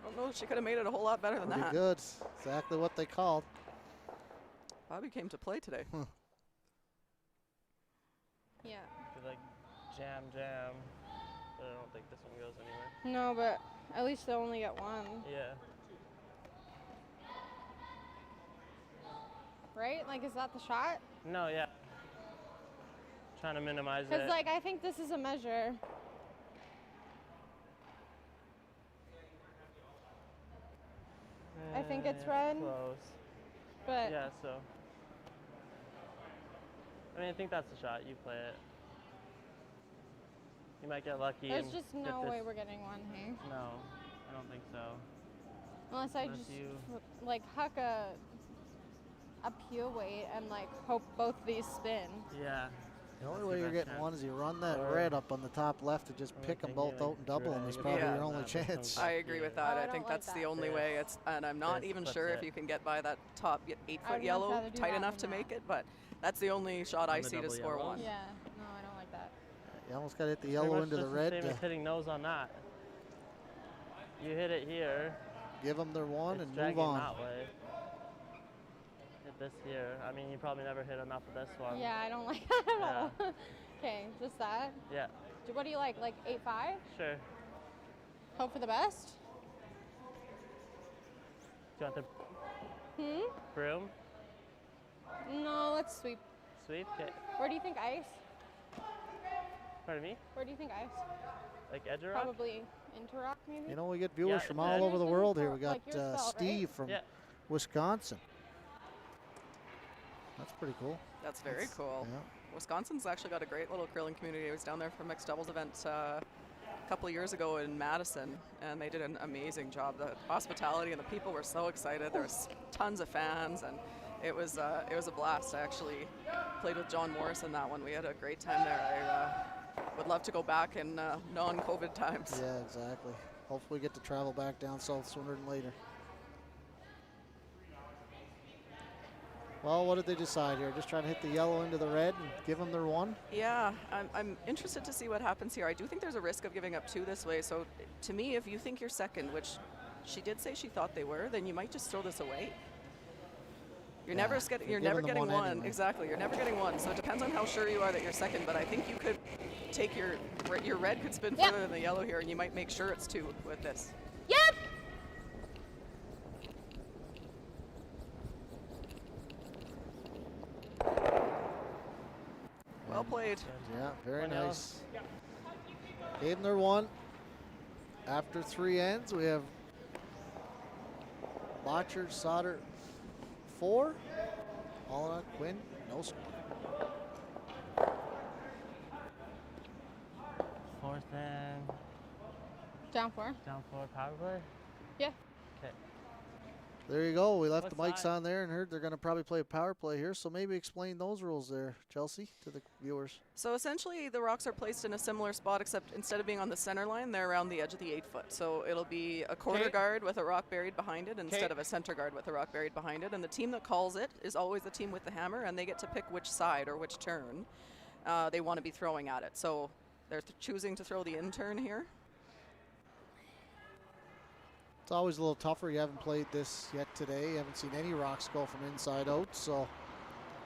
I don't know if she could have made it a whole lot better than pretty that. good. Exactly what they called. Bobby came to play today. Yeah. Could, like jam. But I don't think this one goes anywhere. No, but at least they'll only get one, Yeah. right? Like, is that the shot? No, yeah. Trying to minimize Because, it. like, I think this is a measure. I think it's red. Close. But Yeah, so. I mean, I think that's the shot. You play it. You might get lucky. there's and just get no this- way we're getting one here. No, I don't think so. Unless I Unless just, you- like, huck a peel weight and, like, hope both these spin. Yeah. The only That's way your you're best getting chance. one is you run that Or- red up on the top left and just or pick them thinking, both like, out and double them is drag probably it your only out, chance. I agree with that. Oh, I I don't think like that's the that. only This- way. And I'm not this even puts sure if it- you can get by that top 8 I foot would much yellow rather do tight that enough than to make that. it, but that's the only shot I On the see to double score yellow? one. Yeah, no, I don't like that. You almost got to hit the Pretty yellow much into the just red same to as hitting nose on that. You hit it here. give them their one it's and dragging move on. that way. Hit this here. I mean, you probably never hit enough of this one. Yeah, I don't like that at Yeah. all. Okay, just that. Yeah. What do you like 8-5? Sure. Hope for the best? Do you want the broom? No, let's sweep. Sweep? Okay. Where do you think ice? Pardon me? Where do you think ice? Like edge of rock? Probably into rock, maybe? You know, we get viewers Yeah, from it's all good. over the world here. We got Like yourself, right? Steve from Yeah. Wisconsin. That's pretty cool. That's very cool. Yeah. Wisconsin's actually got a great little curling community. I was down there for a mixed doubles event a couple of years ago in Madison, and they did an amazing job. The hospitality and the people were so excited. There was tons of fans, and it was a blast. I actually played with John Morris in that one. We had a great time there. I would love to go back in non-COVID times. Yeah, exactly. Hopefully, we get to travel back down south sooner than later. Well, what did they decide here? Just trying to hit the yellow into the red and give them their one? Yeah, I'm interested to see what happens here. I do think there's a risk of giving up 2 this way. So to me, if you think you're second, which she did say she thought they were, then you might just throw this away. You're Yeah, never you're you're never giving them getting one one. anyway. Exactly, you're never getting one. So it depends on how sure you are that you're second. But I think you could take your red could spin Yep. further than the yellow here, and you might make sure it's 2 with this. Yep! Well played. Yeah, very One yellow. nice. Gave them their one. After 3 ends, we have Bottcher, Sauder, 4. All on Quinn, no score. Fourth and Down 4. down 4 power play. Yeah. Okay. There you go. We left the What mics side? on there and heard they're going to probably play a power play here. So maybe explain those rules there, Chelsea, to the viewers. So essentially, the rocks are placed in a similar spot, except instead of being on the center line, they're around the edge of the 8 foot. So it'll be a corner Okay. guard with a rock buried behind it instead Okay. of a center guard with a rock buried behind it. And the team that calls it is always the team with the hammer, and they get to pick which side or which turn they want to be throwing at it. So they're choosing to throw the in turn here. It's always a little tougher. You haven't played this yet today. You haven't seen any rocks go from inside out. So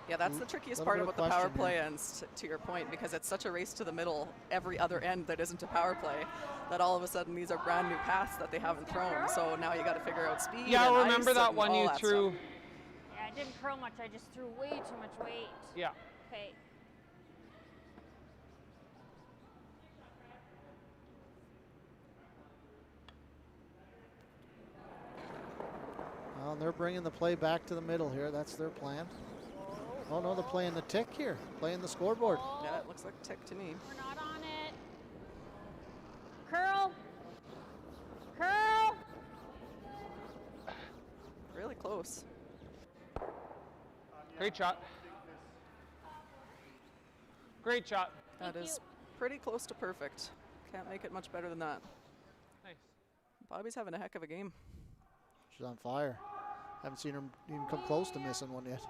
Yeah, that's the trickiest little part bit of about the power question play here. ends, to your point, because it's such a race to the middle, every other end that isn't a power play, that all of a sudden these are brand new paths that they haven't thrown. So now you got to figure out speed. Yeah, and remember ice that and one all you that threw? stuff. Yeah, I didn't curl much. I just threw way too much weight. Yeah. Okay. Well, and they're bringing the play back to the middle here. That's their plan. Oh no, they're playing the tick here, playing the scoreboard. Yeah, it looks like tick to me. We're not on it. Curl. Curl. Really close. Great shot. Great shot. That Thank is you. pretty close to perfect. Can't make it much better than that. Nice. Bobby's having a heck of a game. She's on fire. Haven't seen her even come close to missing one yet.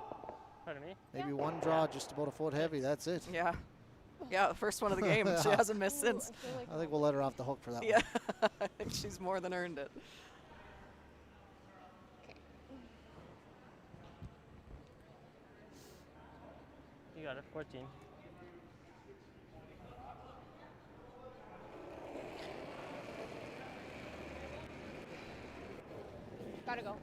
Pardon me? Maybe one draw, just about a foot heavy. That's it. Yeah. Yeah, the first one of the game. She hasn't missed Ooh, since. I feel like I think we'll let her off the hook for that Yeah. one. I think she's more than earned it. You got it, 14. gotta go.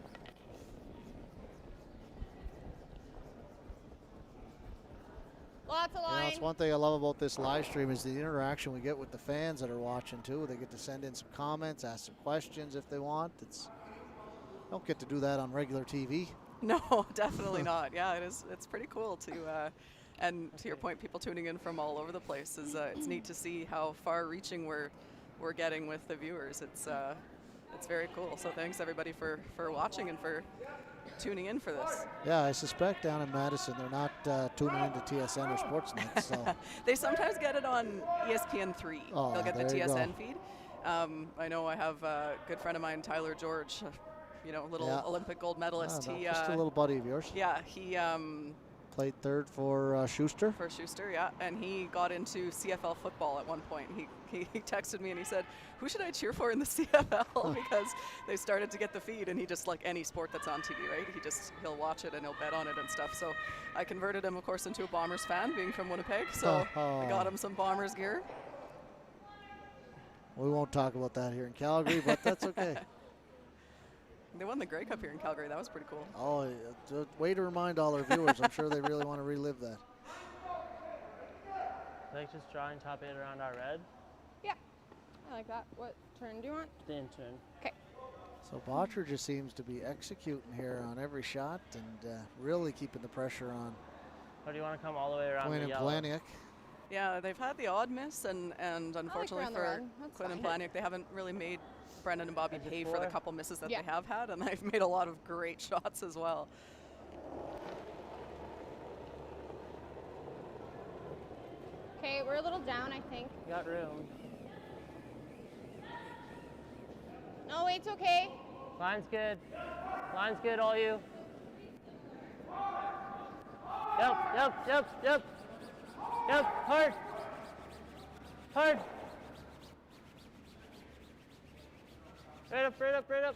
Lots of You know, line. it's one thing I love about this live stream is the interaction we get with the fans that are watching too. They get to send in some comments, ask some questions if they want. Don't get to do that on regular TV. No, definitely not. Yeah, it is. It's pretty cool to, and to your point, people tuning in from all over the place is. It's neat to see how far-reaching we're getting with the viewers. It's very cool. So thanks everybody for watching and for tuning in for this. Yeah, I suspect down in Madison they're not tuning into TSN or Sportsnet. So They sometimes get it on ESPN3. Oh, They'll get the there you TSN go. feed. I know I have a good friend of mine, Tyler George, little Yeah. Olympic gold medalist. I don't He know, just a little buddy of yours. yeah, he Played third for Schuster. for Schuster, yeah, and he got into CFL football at one point. He texted me and he said, "Who should I cheer for in the CFL?" Because they started to get the feed, and he just, like any sport that's on TV, right? He'll watch it and he'll bet on it and stuff. So I converted him, of course, into a Bombers fan, being from Winnipeg. So I got him some Bombers gear. We won't talk about that here in Calgary, but that's okay. They won the Grey Cup here in Calgary. That was pretty cool. Oh, way to remind all our viewers. I'm sure they really want to relive that. Like just drawing top 8 around our red. Yeah, I like that. What turn do you want? The intern. Okay. So Bottcher just seems to be executing here on every shot and really keeping the pressure on Or do you want to come all the way around Quinn the and yellow? Palanuik. Yeah, they've had the odd miss, and unfortunately around the for red. That's Quinn and fine. Palanuik, they haven't really made Brendan and Bobby Is it pay for the 4? couple misses that Yeah. they have had, and they've made a lot of great shots as well. Okay, we're a little down, I think. You got room. No, it's okay. Line's good. Line's good, all you. Yep. Yep, hard. Hard. Right up.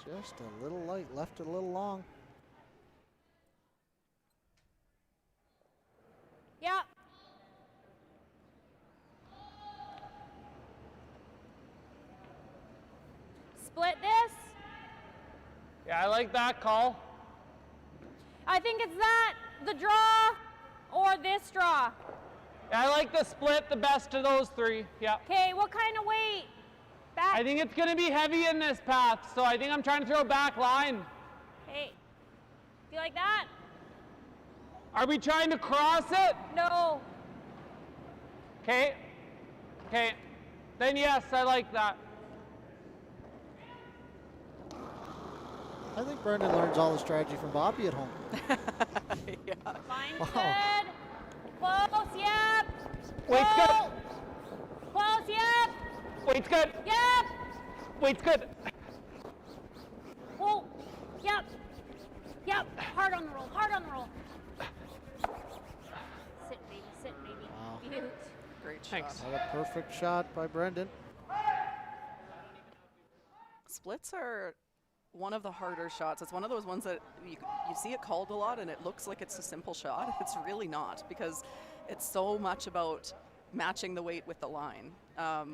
Just a little light, left it a little long. Yeah. Split this. Yeah, I like that call. I think it's that, the draw, or this draw. Yeah, I like the split the best of those three. Yeah. Okay, what kind of weight? Back. I think it's going to be heavy in this path, so I think I'm trying to throw back line. Okay. Do you like that? Are we trying to cross it? No. Okay. Then yes, I like that. I think Brendan learns all the strategy from Bobby at home. Yeah. Line's Wow. good. Close, yep. Weight's good. Close. Close, yep. Weight's good. Yep. Weight's good. Whoa. Yep. Hard on the roll. Sit, baby. Wow. Beaut. Great shot. Thanks. What a perfect shot by Brendan. Splits are one of the harder shots. It's one of those ones that you see it called a lot and it looks like it's a simple shot. It's really not, because it's so much about matching the weight with the line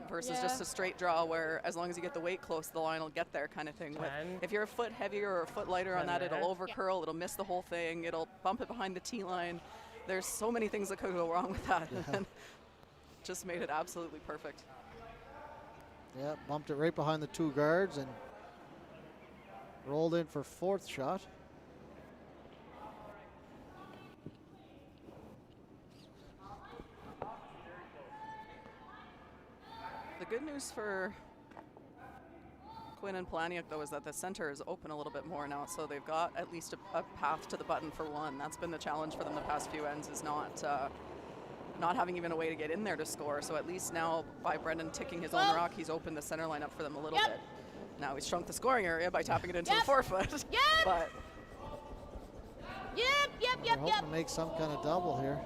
versus just a straight draw where as long as you get the weight close, the line will get there kind of thing. If you're a foot heavier or a foot lighter on that, it'll over curl, it'll miss the whole thing, it'll bump it behind the tee line. There's so many things that could go wrong with that. And just made it absolutely perfect. Yeah, bumped it right behind the 2 guards and rolled in for 4th shot. The good news for Quinn and Palanuik, though, is that the center is open a little bit more now, so they've got at least a path to the button for one. That's been the challenge for them the past few ends, is not having even a way to get in there to score. So at least now, by Brendan ticking his own rock, he's opened the center line up for them a little bit. Now he's shrunk the scoring area by tapping it into the 4-foot. But They're hoping to make some kind of double here.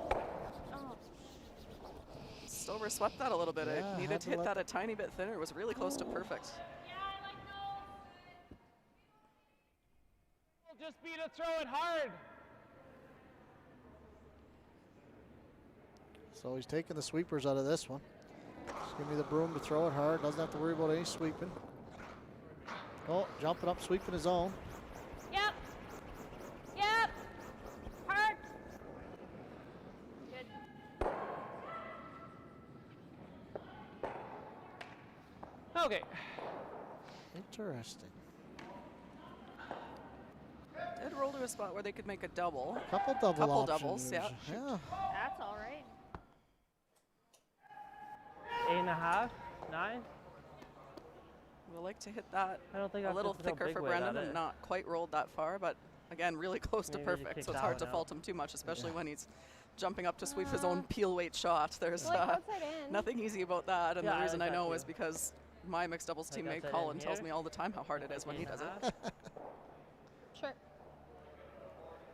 Stover swept that a little bit. Yeah, It needed to hit that a tiny bit thinner. It was really close to perfect. Just be to throw it hard. So he's taking the sweepers out of this one. Just give me the broom to throw it hard. Doesn't have to worry about any sweeping. Oh, jumping up, sweeping his own. Yep. Hard. Good. Okay. Interesting. Did roll to a spot where they could make a double. Couple doubles, yeah. That's all right. 8.5, 9. We'll like to hit that I don't think a I little could throw thicker big for weight at Brendan and it. not quite rolled that far, but again, really close to Maybe you perfect. kick So it's that hard to one fault out. him too much, especially when he's jumping up to sweep his own peel weight shot. There's Like outside in. nothing easy about that, and Yeah, the I reason like I that know too. is because my mixed doubles Like teammate outside in Colin tells here? me all the time how hard it is when he does it. Sure.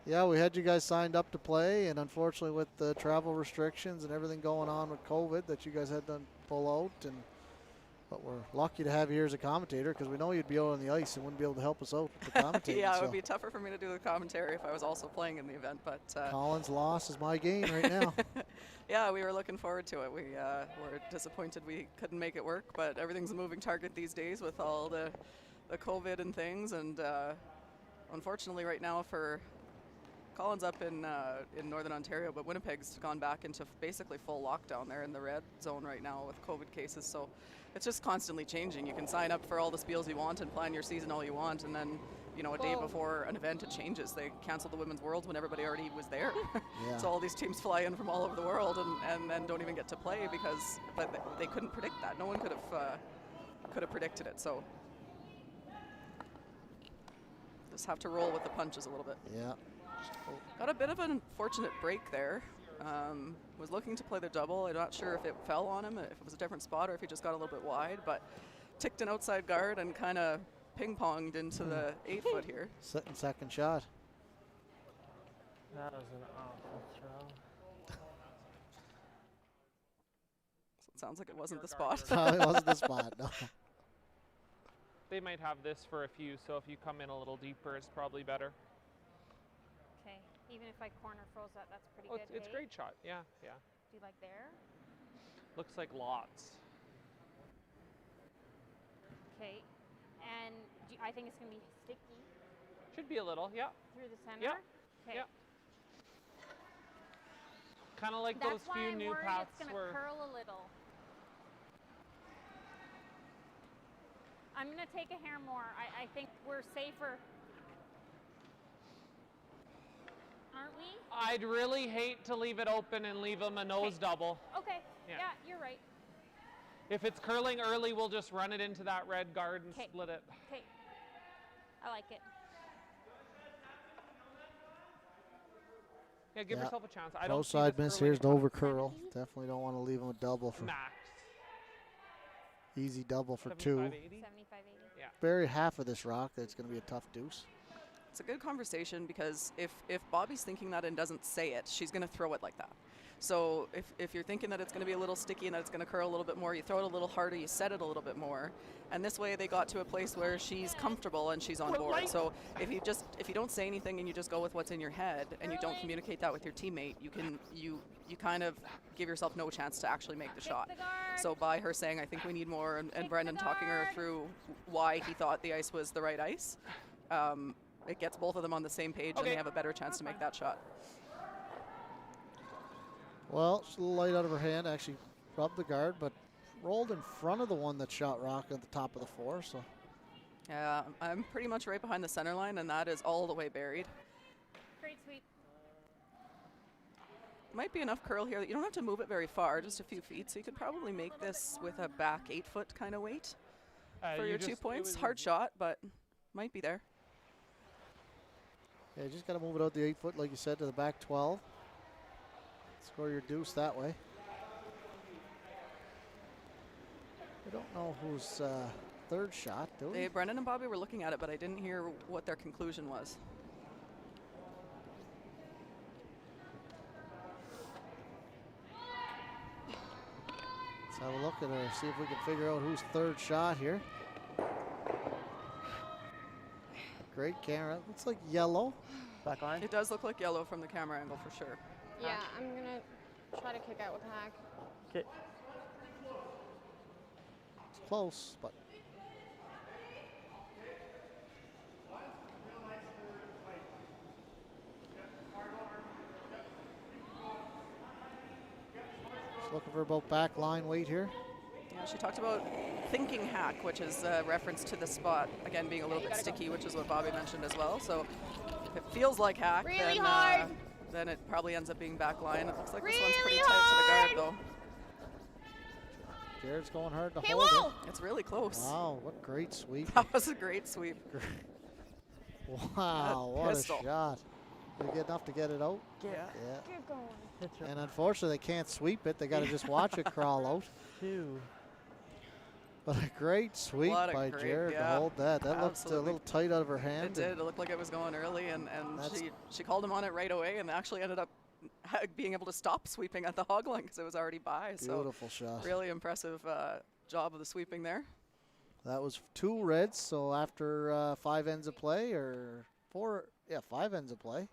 Yeah, we had you guys signed up to play, and unfortunately with the travel restrictions and everything going on with COVID, that you guys had to pull out. But we're lucky to have you here as a commentator, because we know you'd be out on the ice and wouldn't be able to help us out with the commentating. Yeah, it so would be tougher for me to do the commentary if I was also playing in the event, but Colin's loss is my game right now. yeah, we were looking forward to it. We were disappointed we couldn't make it work, but everything's a moving target these days with all the COVID and things, and unfortunately right now for Colin's up in Northern Ontario, but Winnipeg's gone back into basically full lockdown. They're in the red zone right now with COVID cases, so it's just constantly changing. You can sign up for all the spiels you want and plan your season all you want, and then, you know, a day before an event it changes. They canceled the Women's Worlds when everybody already was there. Yeah. So all these teams fly in from all over the world and then don't even get to play because they couldn't predict that. No one could have predicted it. So just have to roll with the punches a little bit. Yeah. Got a bit of an unfortunate break there. Was looking to play the double. I'm not sure if it fell on him, if it was a different spot, or if he just got a little bit wide, but ticked an outside guard and kind of ping-ponged into the 8-foot here. Second shot. That was an awful throw. So it sounds like it wasn't the spot. No, it wasn't the spot, no. They might have this for a few, so if you come in a little deeper, it's probably better. Okay. Even if I corner froze that, that's pretty Oh, good. it's great shot. Yeah, yeah. Do you like there? Looks like lots. Okay. And I think it's going to be sticky Should be a little, yeah. through the center. Yeah. Okay. Yeah. Kind of like That's those why few I'm new worried paths it's going where. to curl a little. I'm going to take a hair more. I think we're safer. Aren't we? I'd really hate to leave it open and leave them a nose double. Okay. Yeah. Yeah, you're right. If it's curling early, we'll just run it into that red guard and 'Kay. split it. Okay. I like it. Yeah, give Yeah. yourself a chance. I No don't see side this miss. curling Here's the over across. curl. Definitely don't want to leave him a double for Max. easy double for 75, two. 80. 75, 80. Yeah. Very half of this rock. That's going to be a tough deuce. it's a good conversation, because if Bobby's thinking that and doesn't say it, she's going to throw it like that. So if you're thinking that it's going to be a little sticky and that it's going to curl a little bit more, you throw it a little harder, you set it a little bit more. And this way they got to a place where she's comfortable and she's on board. So if you don't say anything and you just go with what's in your head and you don't communicate that with your teammate, you kind of give yourself no chance to actually make the shot. So by her saying, I think we need more, and Brendan talking her through why he thought the ice was the right ice, it gets both of them on the same page, and they have a better chance to make that shot. Well, she's a little light out of her hand. Actually rubbed the guard, but rolled in front of the one that shot rock at the top of the 4. So Yeah, I'm pretty much right behind the center line, and that is all the way buried. Great sweep. Might be enough curl here that you don't have to move it very far, just a few feet. So you could probably make this with a back 8-foot kind of weight for your 2 points. Hard shot, but might be there. yeah, you just got to move it out the 8-foot, like you said, to the back 12. Score your deuce that way. I don't know whose third shot, do we? Brendan and Bobby were looking at it, but I didn't hear what their conclusion was. Let's have a look at her, see if we can figure out whose third shot here. Great camera. Looks like yellow. Back line. It does look like yellow from the camera angle for sure. Yeah, I'm gonna try to kick out with hack. Okay. It's close, but just looking for about back line weight here. Yeah, she talked about thinking hack, which is a reference to the spot, again, being a little bit sticky, which is what Bobby mentioned as well. So if it feels like hack, Really hard. then it probably ends up being back line. It looks like this Really one's pretty tight to the guard, though. Jared's going hard to Hey, hold whoa! it. It's really close. Wow, what great sweep. That was a great sweep. Wow, That what pistol. a shot. Did you get enough to get it out? Yeah. Yeah. Keep going. Hits her. And unfortunately, they can't sweep it. They got to just watch it crawl out. 2. But a great sweep What a by great- Jared to yeah, hold that. That looked a absolutely. little tight out of her hand. It did. It looked like it was going early, and That's- she called him on it right away, and actually ended up being able to stop sweeping at the hog line because it was already by. Beautiful shot. So really impressive job of the sweeping there. That was 2 reds. So after 5 ends of play, or 4, yeah, 5 ends of play.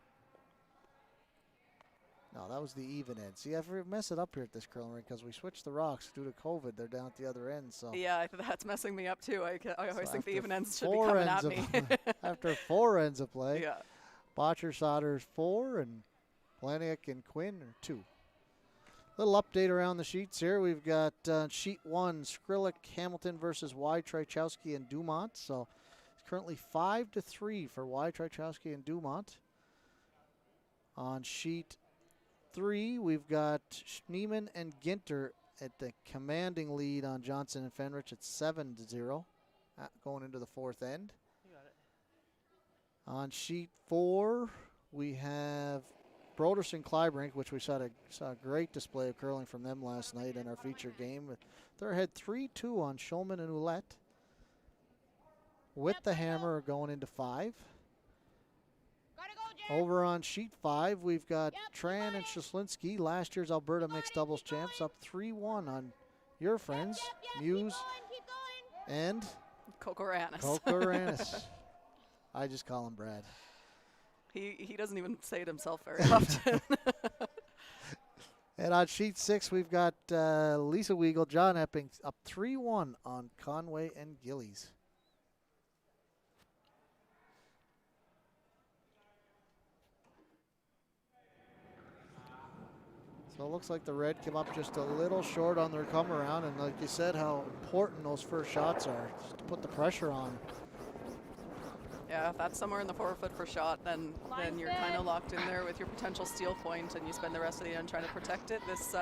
No, that was the even end. See, I mess it up here at this curling rink because we switched the rocks due to COVID. They're down at the other end. So Yeah, that's messing me up too. I always think the after even ends should be 4 coming ends at of me. play- after 4 ends of play, Yeah. Bottcher, Sauder's 4, and Palanuik and Quinn are 2. Little update around the sheets here. We've got sheet 1, Skrillex, Hamilton versus Y. Trychowski and Dumont. So it's currently 5-3 for Y. Trychowski and Dumont. On sheet 3, we've got Schneemann and Ginter at the commanding lead on Johnson and Fenrich at 7-0, going into the 4th end. You got it. On sheet 4, we have Broders and Kleibrink, which we saw a great display of curling from them last night in our feature game. They're ahead 3-2 on Schulman and Ouellette. With the hammer going into 5. Gotta go, Jared. Over on sheet 5, we've got Yep, Tran keep and going. Shaslinski, last year's Alberta Keep Mixed going, Doubles keep champs, going. up 3-1 on your friends, Yep, Muse keep going. and Coco Ranis. Kokoranis. I just call him Brad. He doesn't even say it himself very often. And on sheet 6, we've got Lisa Weigel, John Epping up 3-1 on Conway and Gillies. So it looks like the red came up just a little short on their come around, and like you said, how important those first shots are, just to put the pressure on. Yeah, if that's somewhere in the 4-foot for shot, then Line you're kind set. of locked in there with your potential steal point, and you spend the rest of the end trying to protect it. This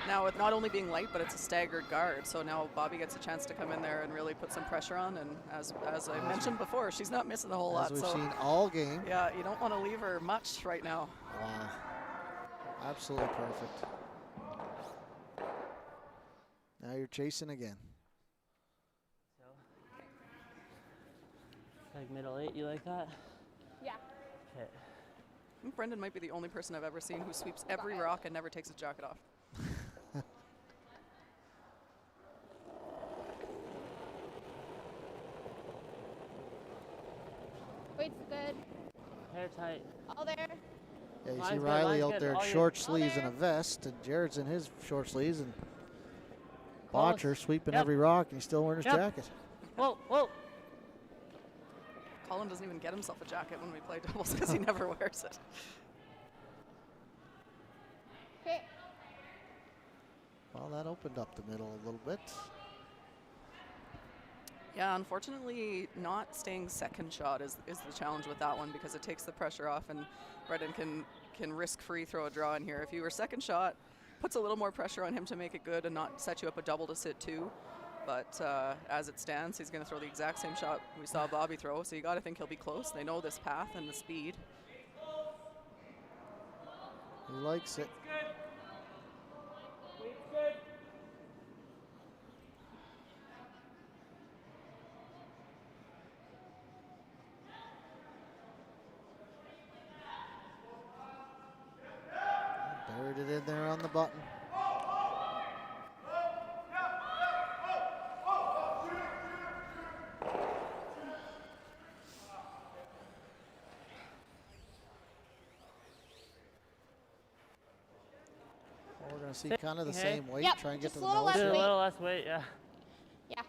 now with not only being light, but it's a staggered guard, so now Bobby gets a chance to come in there and really put some pressure on. And as I mentioned before, she's not missing a whole As lot. we've So seen all game. yeah, you don't want to leave her much right now. Wow. Absolutely perfect. Now you're chasing again. So. Like middle 8, you like that? Yeah. Okay. I think Brendan might be the only person I've ever seen who sweeps every Got it. rock and never takes his jacket off. Weight's good. Hair tight. All there. Yeah, you see Mine's good, Riley mine's out good. there in All you. short sleeves there. and a vest, and Jared's in his short sleeves, and Close. Bottcher sweeping Yep. every rock, and he's still wearing his Yep. jacket. Whoa, whoa. Colin doesn't even get himself a jacket when we play doubles because he never wears it. Okay. Well, that opened up the middle a little bit. Yeah, unfortunately, not staying second shot is the challenge with that one because it takes the pressure off, and Brendan can risk-free throw a draw in here. If you were second shot, puts a little more pressure on him to make it good and not set you up a double to sit two. But as it stands, he's going to throw the exact same shot we saw Bobby throw, so you got to think he'll be close. They know this path and the speed. He likes it. Buried it in there on the button. Well, we're going to see kind of the Okay. same weight. Yep, Try and get just to the a little nose. less Do a weight. little less weight, yeah. Yeah.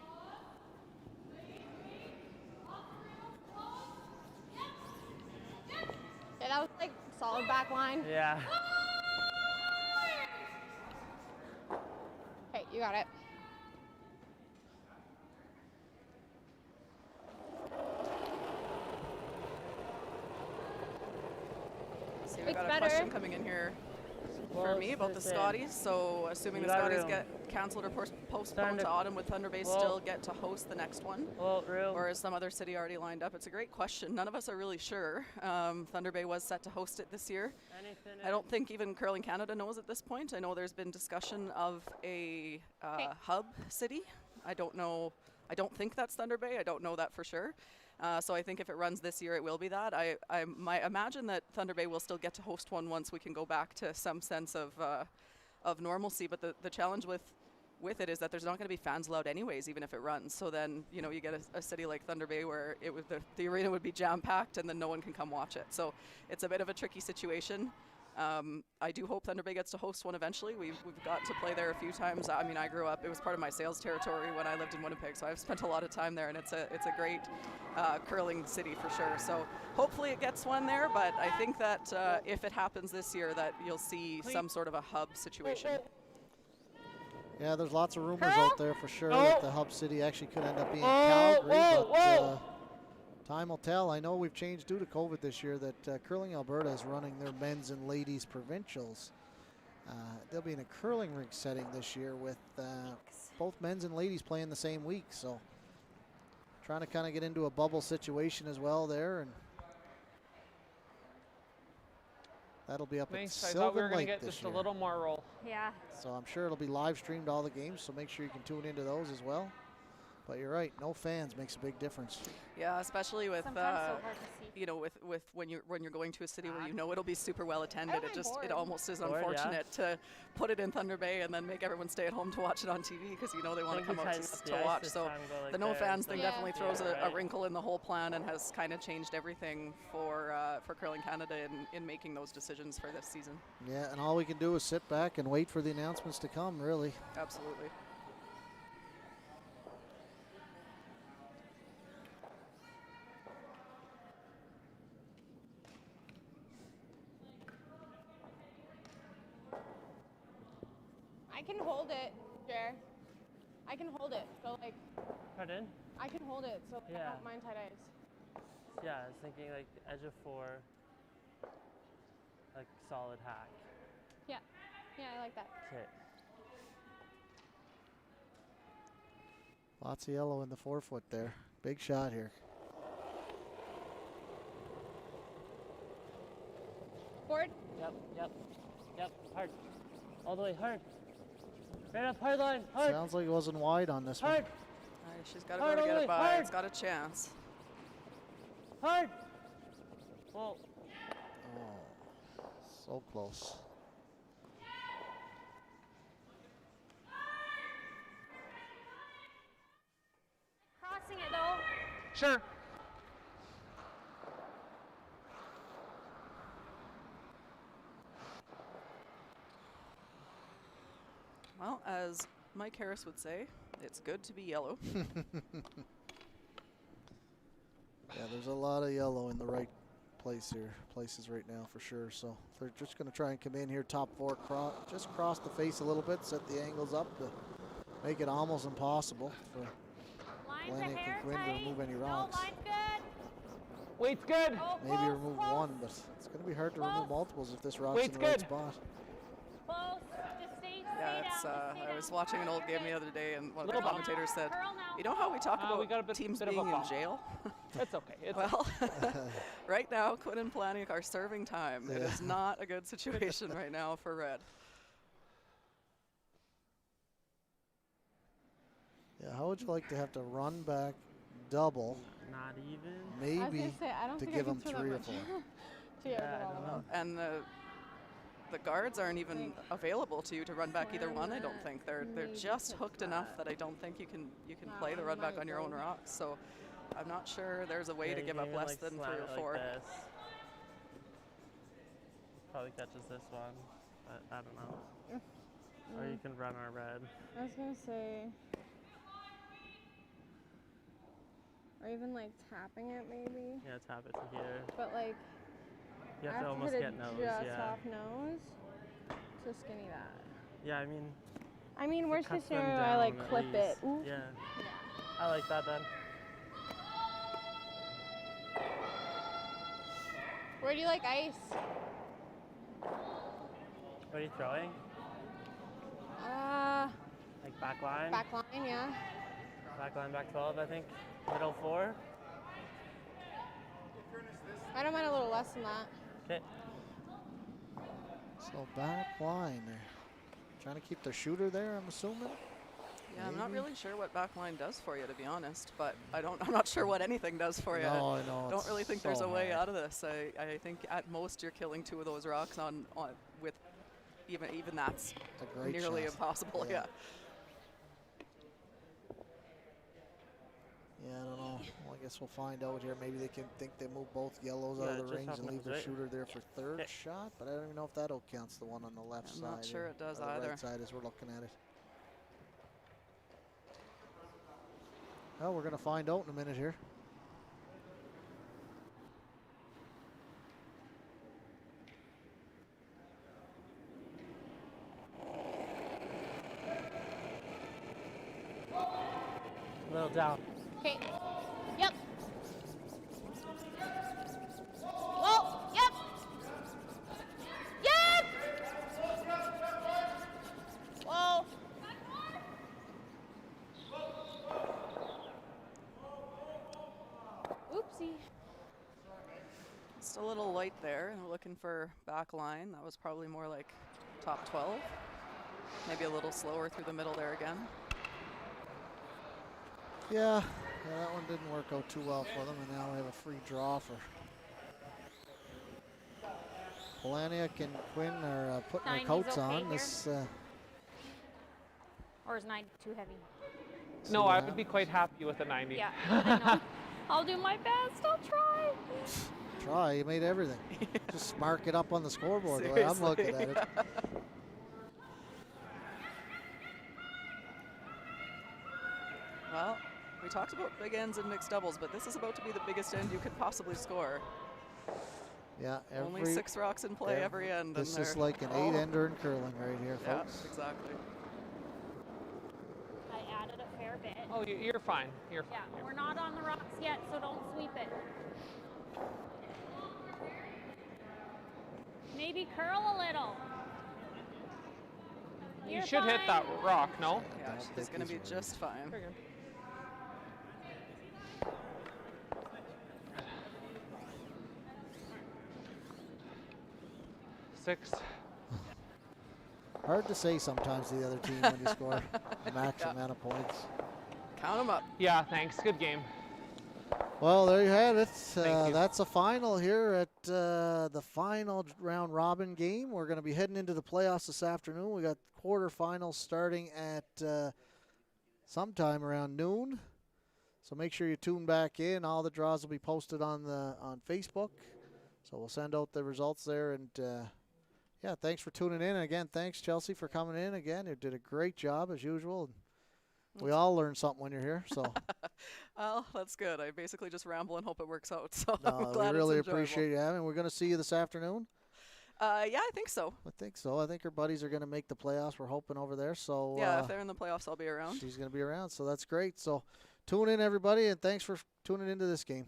Yeah, that was like solid back line. Yeah. Okay, you got it. See, we It's got a better. question coming in here for Well, me it's about the same. Scotties. So assuming You the got Scotties room. get canceled or postponed Starting to to- autumn, would Thunder Bay Well- still get to host the next one? Well, real. Or is some other city already lined up? It's a great question. None of us are really sure. Thunder Bay was set to host it this year. Anything I don't think even Curling Canada knows at this point. I know there's been discussion of a hub city. I don't know. I don't think that's Thunder Bay. I don't know that for sure. So I think if it runs this year, it will be that. I might imagine that Thunder Bay will still get to host one once we can go back to some sense of normalcy. But the challenge with it is that there's not going to be fans allowed anyways, even if it runs. So then, you know, you get a city like Thunder Bay where it would the arena would be jam-packed and then no one can come watch it. So it's a bit of a tricky situation. I do hope Thunder Bay gets to host one eventually. We've got to play there a few times. I mean, I grew up, it was part of my sales territory when I lived in Winnipeg, so I've spent a lot of time there, and it's a great curling city for sure. So hopefully it gets one there, but I think that if it happens this year, that you'll see some sort of a hub situation. Yeah, there's lots of rumors Curl? out there for sure Oh. that the hub city actually could end up being Whoa, Calgary, whoa, but whoa. time will tell. I know we've changed due to COVID this year that Curling Alberta is running their men's and ladies provincials. They'll be in a curling rink setting this year with both men's and ladies playing the same week. So trying to kind of get into a bubble situation as well there, and that'll be up Thanks. at I thought we were Sylvan going Lake to get this just year. a little more roll. Yeah. So I'm sure it'll be live streamed all the games, so make sure you can tune into those as well. But you're right, no fans makes a big difference. Yeah, especially with Sometimes so hard to see. you know, with when you're going to a city where you know it'll be super well attended, I'm it bored. almost is Bored, yeah. unfortunate to put it in Thunder Bay and then make everyone stay at home to watch it on TV because you know they want to Think come we out tightened up to the ice watch. this So time, go like the no there fans thing Yeah. definitely throws a right. wrinkle in the whole plan and has kind of changed everything for Curling Canada in making those decisions for this season. Yeah, and all we can do is sit back and wait for the announcements to come, really. Absolutely. I can hold it, Jer. I can hold it. So like, Pardon? I can hold it. So I Yeah. don't mind tight eyes. Yeah, I was thinking like edge of 4, like solid hack. Yeah. Yeah, I like that. Okay. Lots of yellow in the forefoot there. Big shot here. Board. Yep, hard. All the way, hard. Right up, hard line, hard, Sounds like it wasn't wide on this one. hard, All right, she's got to Hard go to get only, it by. hard. It's got a chance. hard. Well, So close. Crossing it though. Sure. Well, as Mike Harris would say, it's good to be yellow. Yeah, there's a lot of yellow in the right places right now for sure. So they're just going to try and come in here, top four, just cross the face a little bit, set the angles up to make it almost impossible for Lines Palanuik a hair and Quinn to tight. remove any No, rocks. line's good. Weight's good. Oh, Maybe close, remove close, one, but it's going to be hard to remove Close. multiples if this rock's Weight's in the right good. spot. Close. Just stay Yeah, down. it's. Just stay I was down. watching an old You're game the good. other day, and one of the Little bump. commentators said, Curl now. "You know how we talk we about got a bit teams of a being in bump. jail? It's okay. It's Well, right now, Quinn and Palanuik are serving time. It Yeah. is not a good situation right now for Red. Yeah, how would you like to have to run back double, Not even. I was maybe gonna say, I don't to think give I them can throw 3 or that 4? much. To get rid of all of them. And the guards aren't even available to you to run back either one. I don't think they're Maybe just put hooked enough that. that I don't think you can No, play the I run back might on your own go. rocks. So I'm not sure there's a way Yeah, to you give can up even, less like, than 3 slam or it 4. Like this. Probably catches this one, but I don't know. Or you can run our red. I was gonna say, or even like tapping it maybe, Yeah, tap it to here. but like You I have to almost hit get it nose. just Yeah. off nose to skinny that. Yeah, I mean, I mean, it worst case cuts them scenario, I like down at clip it. least. Ooh. Yeah, Yeah. I like that then. Where do you like ice? What are you throwing? Like back line? Back line, yeah. Back line, back 12, I think. Middle 4. I don't mind a little less than that. Okay. So back line, they're trying to keep their shooter there, I'm assuming. Yeah, I'm not Maybe. really sure what backline does for you, to be honest. But I'm not sure what anything does for you. No, I know. Don't it's really think so there's a way hard. out of this. I think at most you're killing 2 of those rocks on with even that's A great nearly shot. impossible. Yeah. Yeah. Yeah, I don't know. Well, I guess we'll find out here. Maybe they can think they move both yellows out Yeah, of the just range off and leave nose, their right? shooter there for third Okay. shot, but I don't even know if that'll counts the one on the left I'm side. not sure or- it does or the either. right side as we're looking at it. Well, we're going to find out in a minute here. A little down. Okay. Yep. Whoa. Yep. Yep. Whoa. Oopsie. Just a little light there. We're looking for back line. That was probably more like top 12. Maybe a little slower through the middle there again. Yeah, that one didn't work out too well for them, and now we have a free draw for Palanuik and Quinn are putting their 90's coats okay on. here? This Or is 90 too heavy? see No, what I would be happens. quite happy with a 90. Yeah. I know. I'll do my best. I'll try. Try, you made everything. Just mark it up on the scoreboard the way I'm looking at Seriously. it. Well, we talked about big ends in mixed doubles, but this is about to be the biggest end you could possibly score. Yeah, Only 6 rocks in play every end. This and is they're- like an oh, 8-ender in curling right here, Yeah, folks. exactly. I added a fair bit. Oh, you're fine. You're fine. Yeah, we're not on the rocks yet, so don't sweep it. Maybe curl a little. You You're should hit that fine. rock, no? Yeah, don't she's think going to be he's worried. just fine. Very good. Six. Hard to say sometimes to the other team when you score the max Yeah. amount of points. Count them up. Yeah, thanks. Good game. Well, there you have it. Thank you. That's a final here at the final round robin game. We're going to be heading into the playoffs this afternoon. We got quarterfinals starting at sometime around noon. So make sure you tune back in. All the draws will be posted on Facebook. So we'll send out the results there. And yeah, thanks for tuning in. And again, thanks Chelsea for coming in again. You did a great job as usual. We all learn something when you're here. So Well, that's good. I basically just ramble and hope it works out. So no, I'm glad we really it's enjoyable. appreciate you having. We're going to see you this afternoon. Yeah, I think so. I think so. I think her buddies are going to make the playoffs. We're hoping over there. So Yeah, if they're in the playoffs, I'll be around. she's going to be around. So that's great. So tune in, everybody, and thanks for tuning into this game.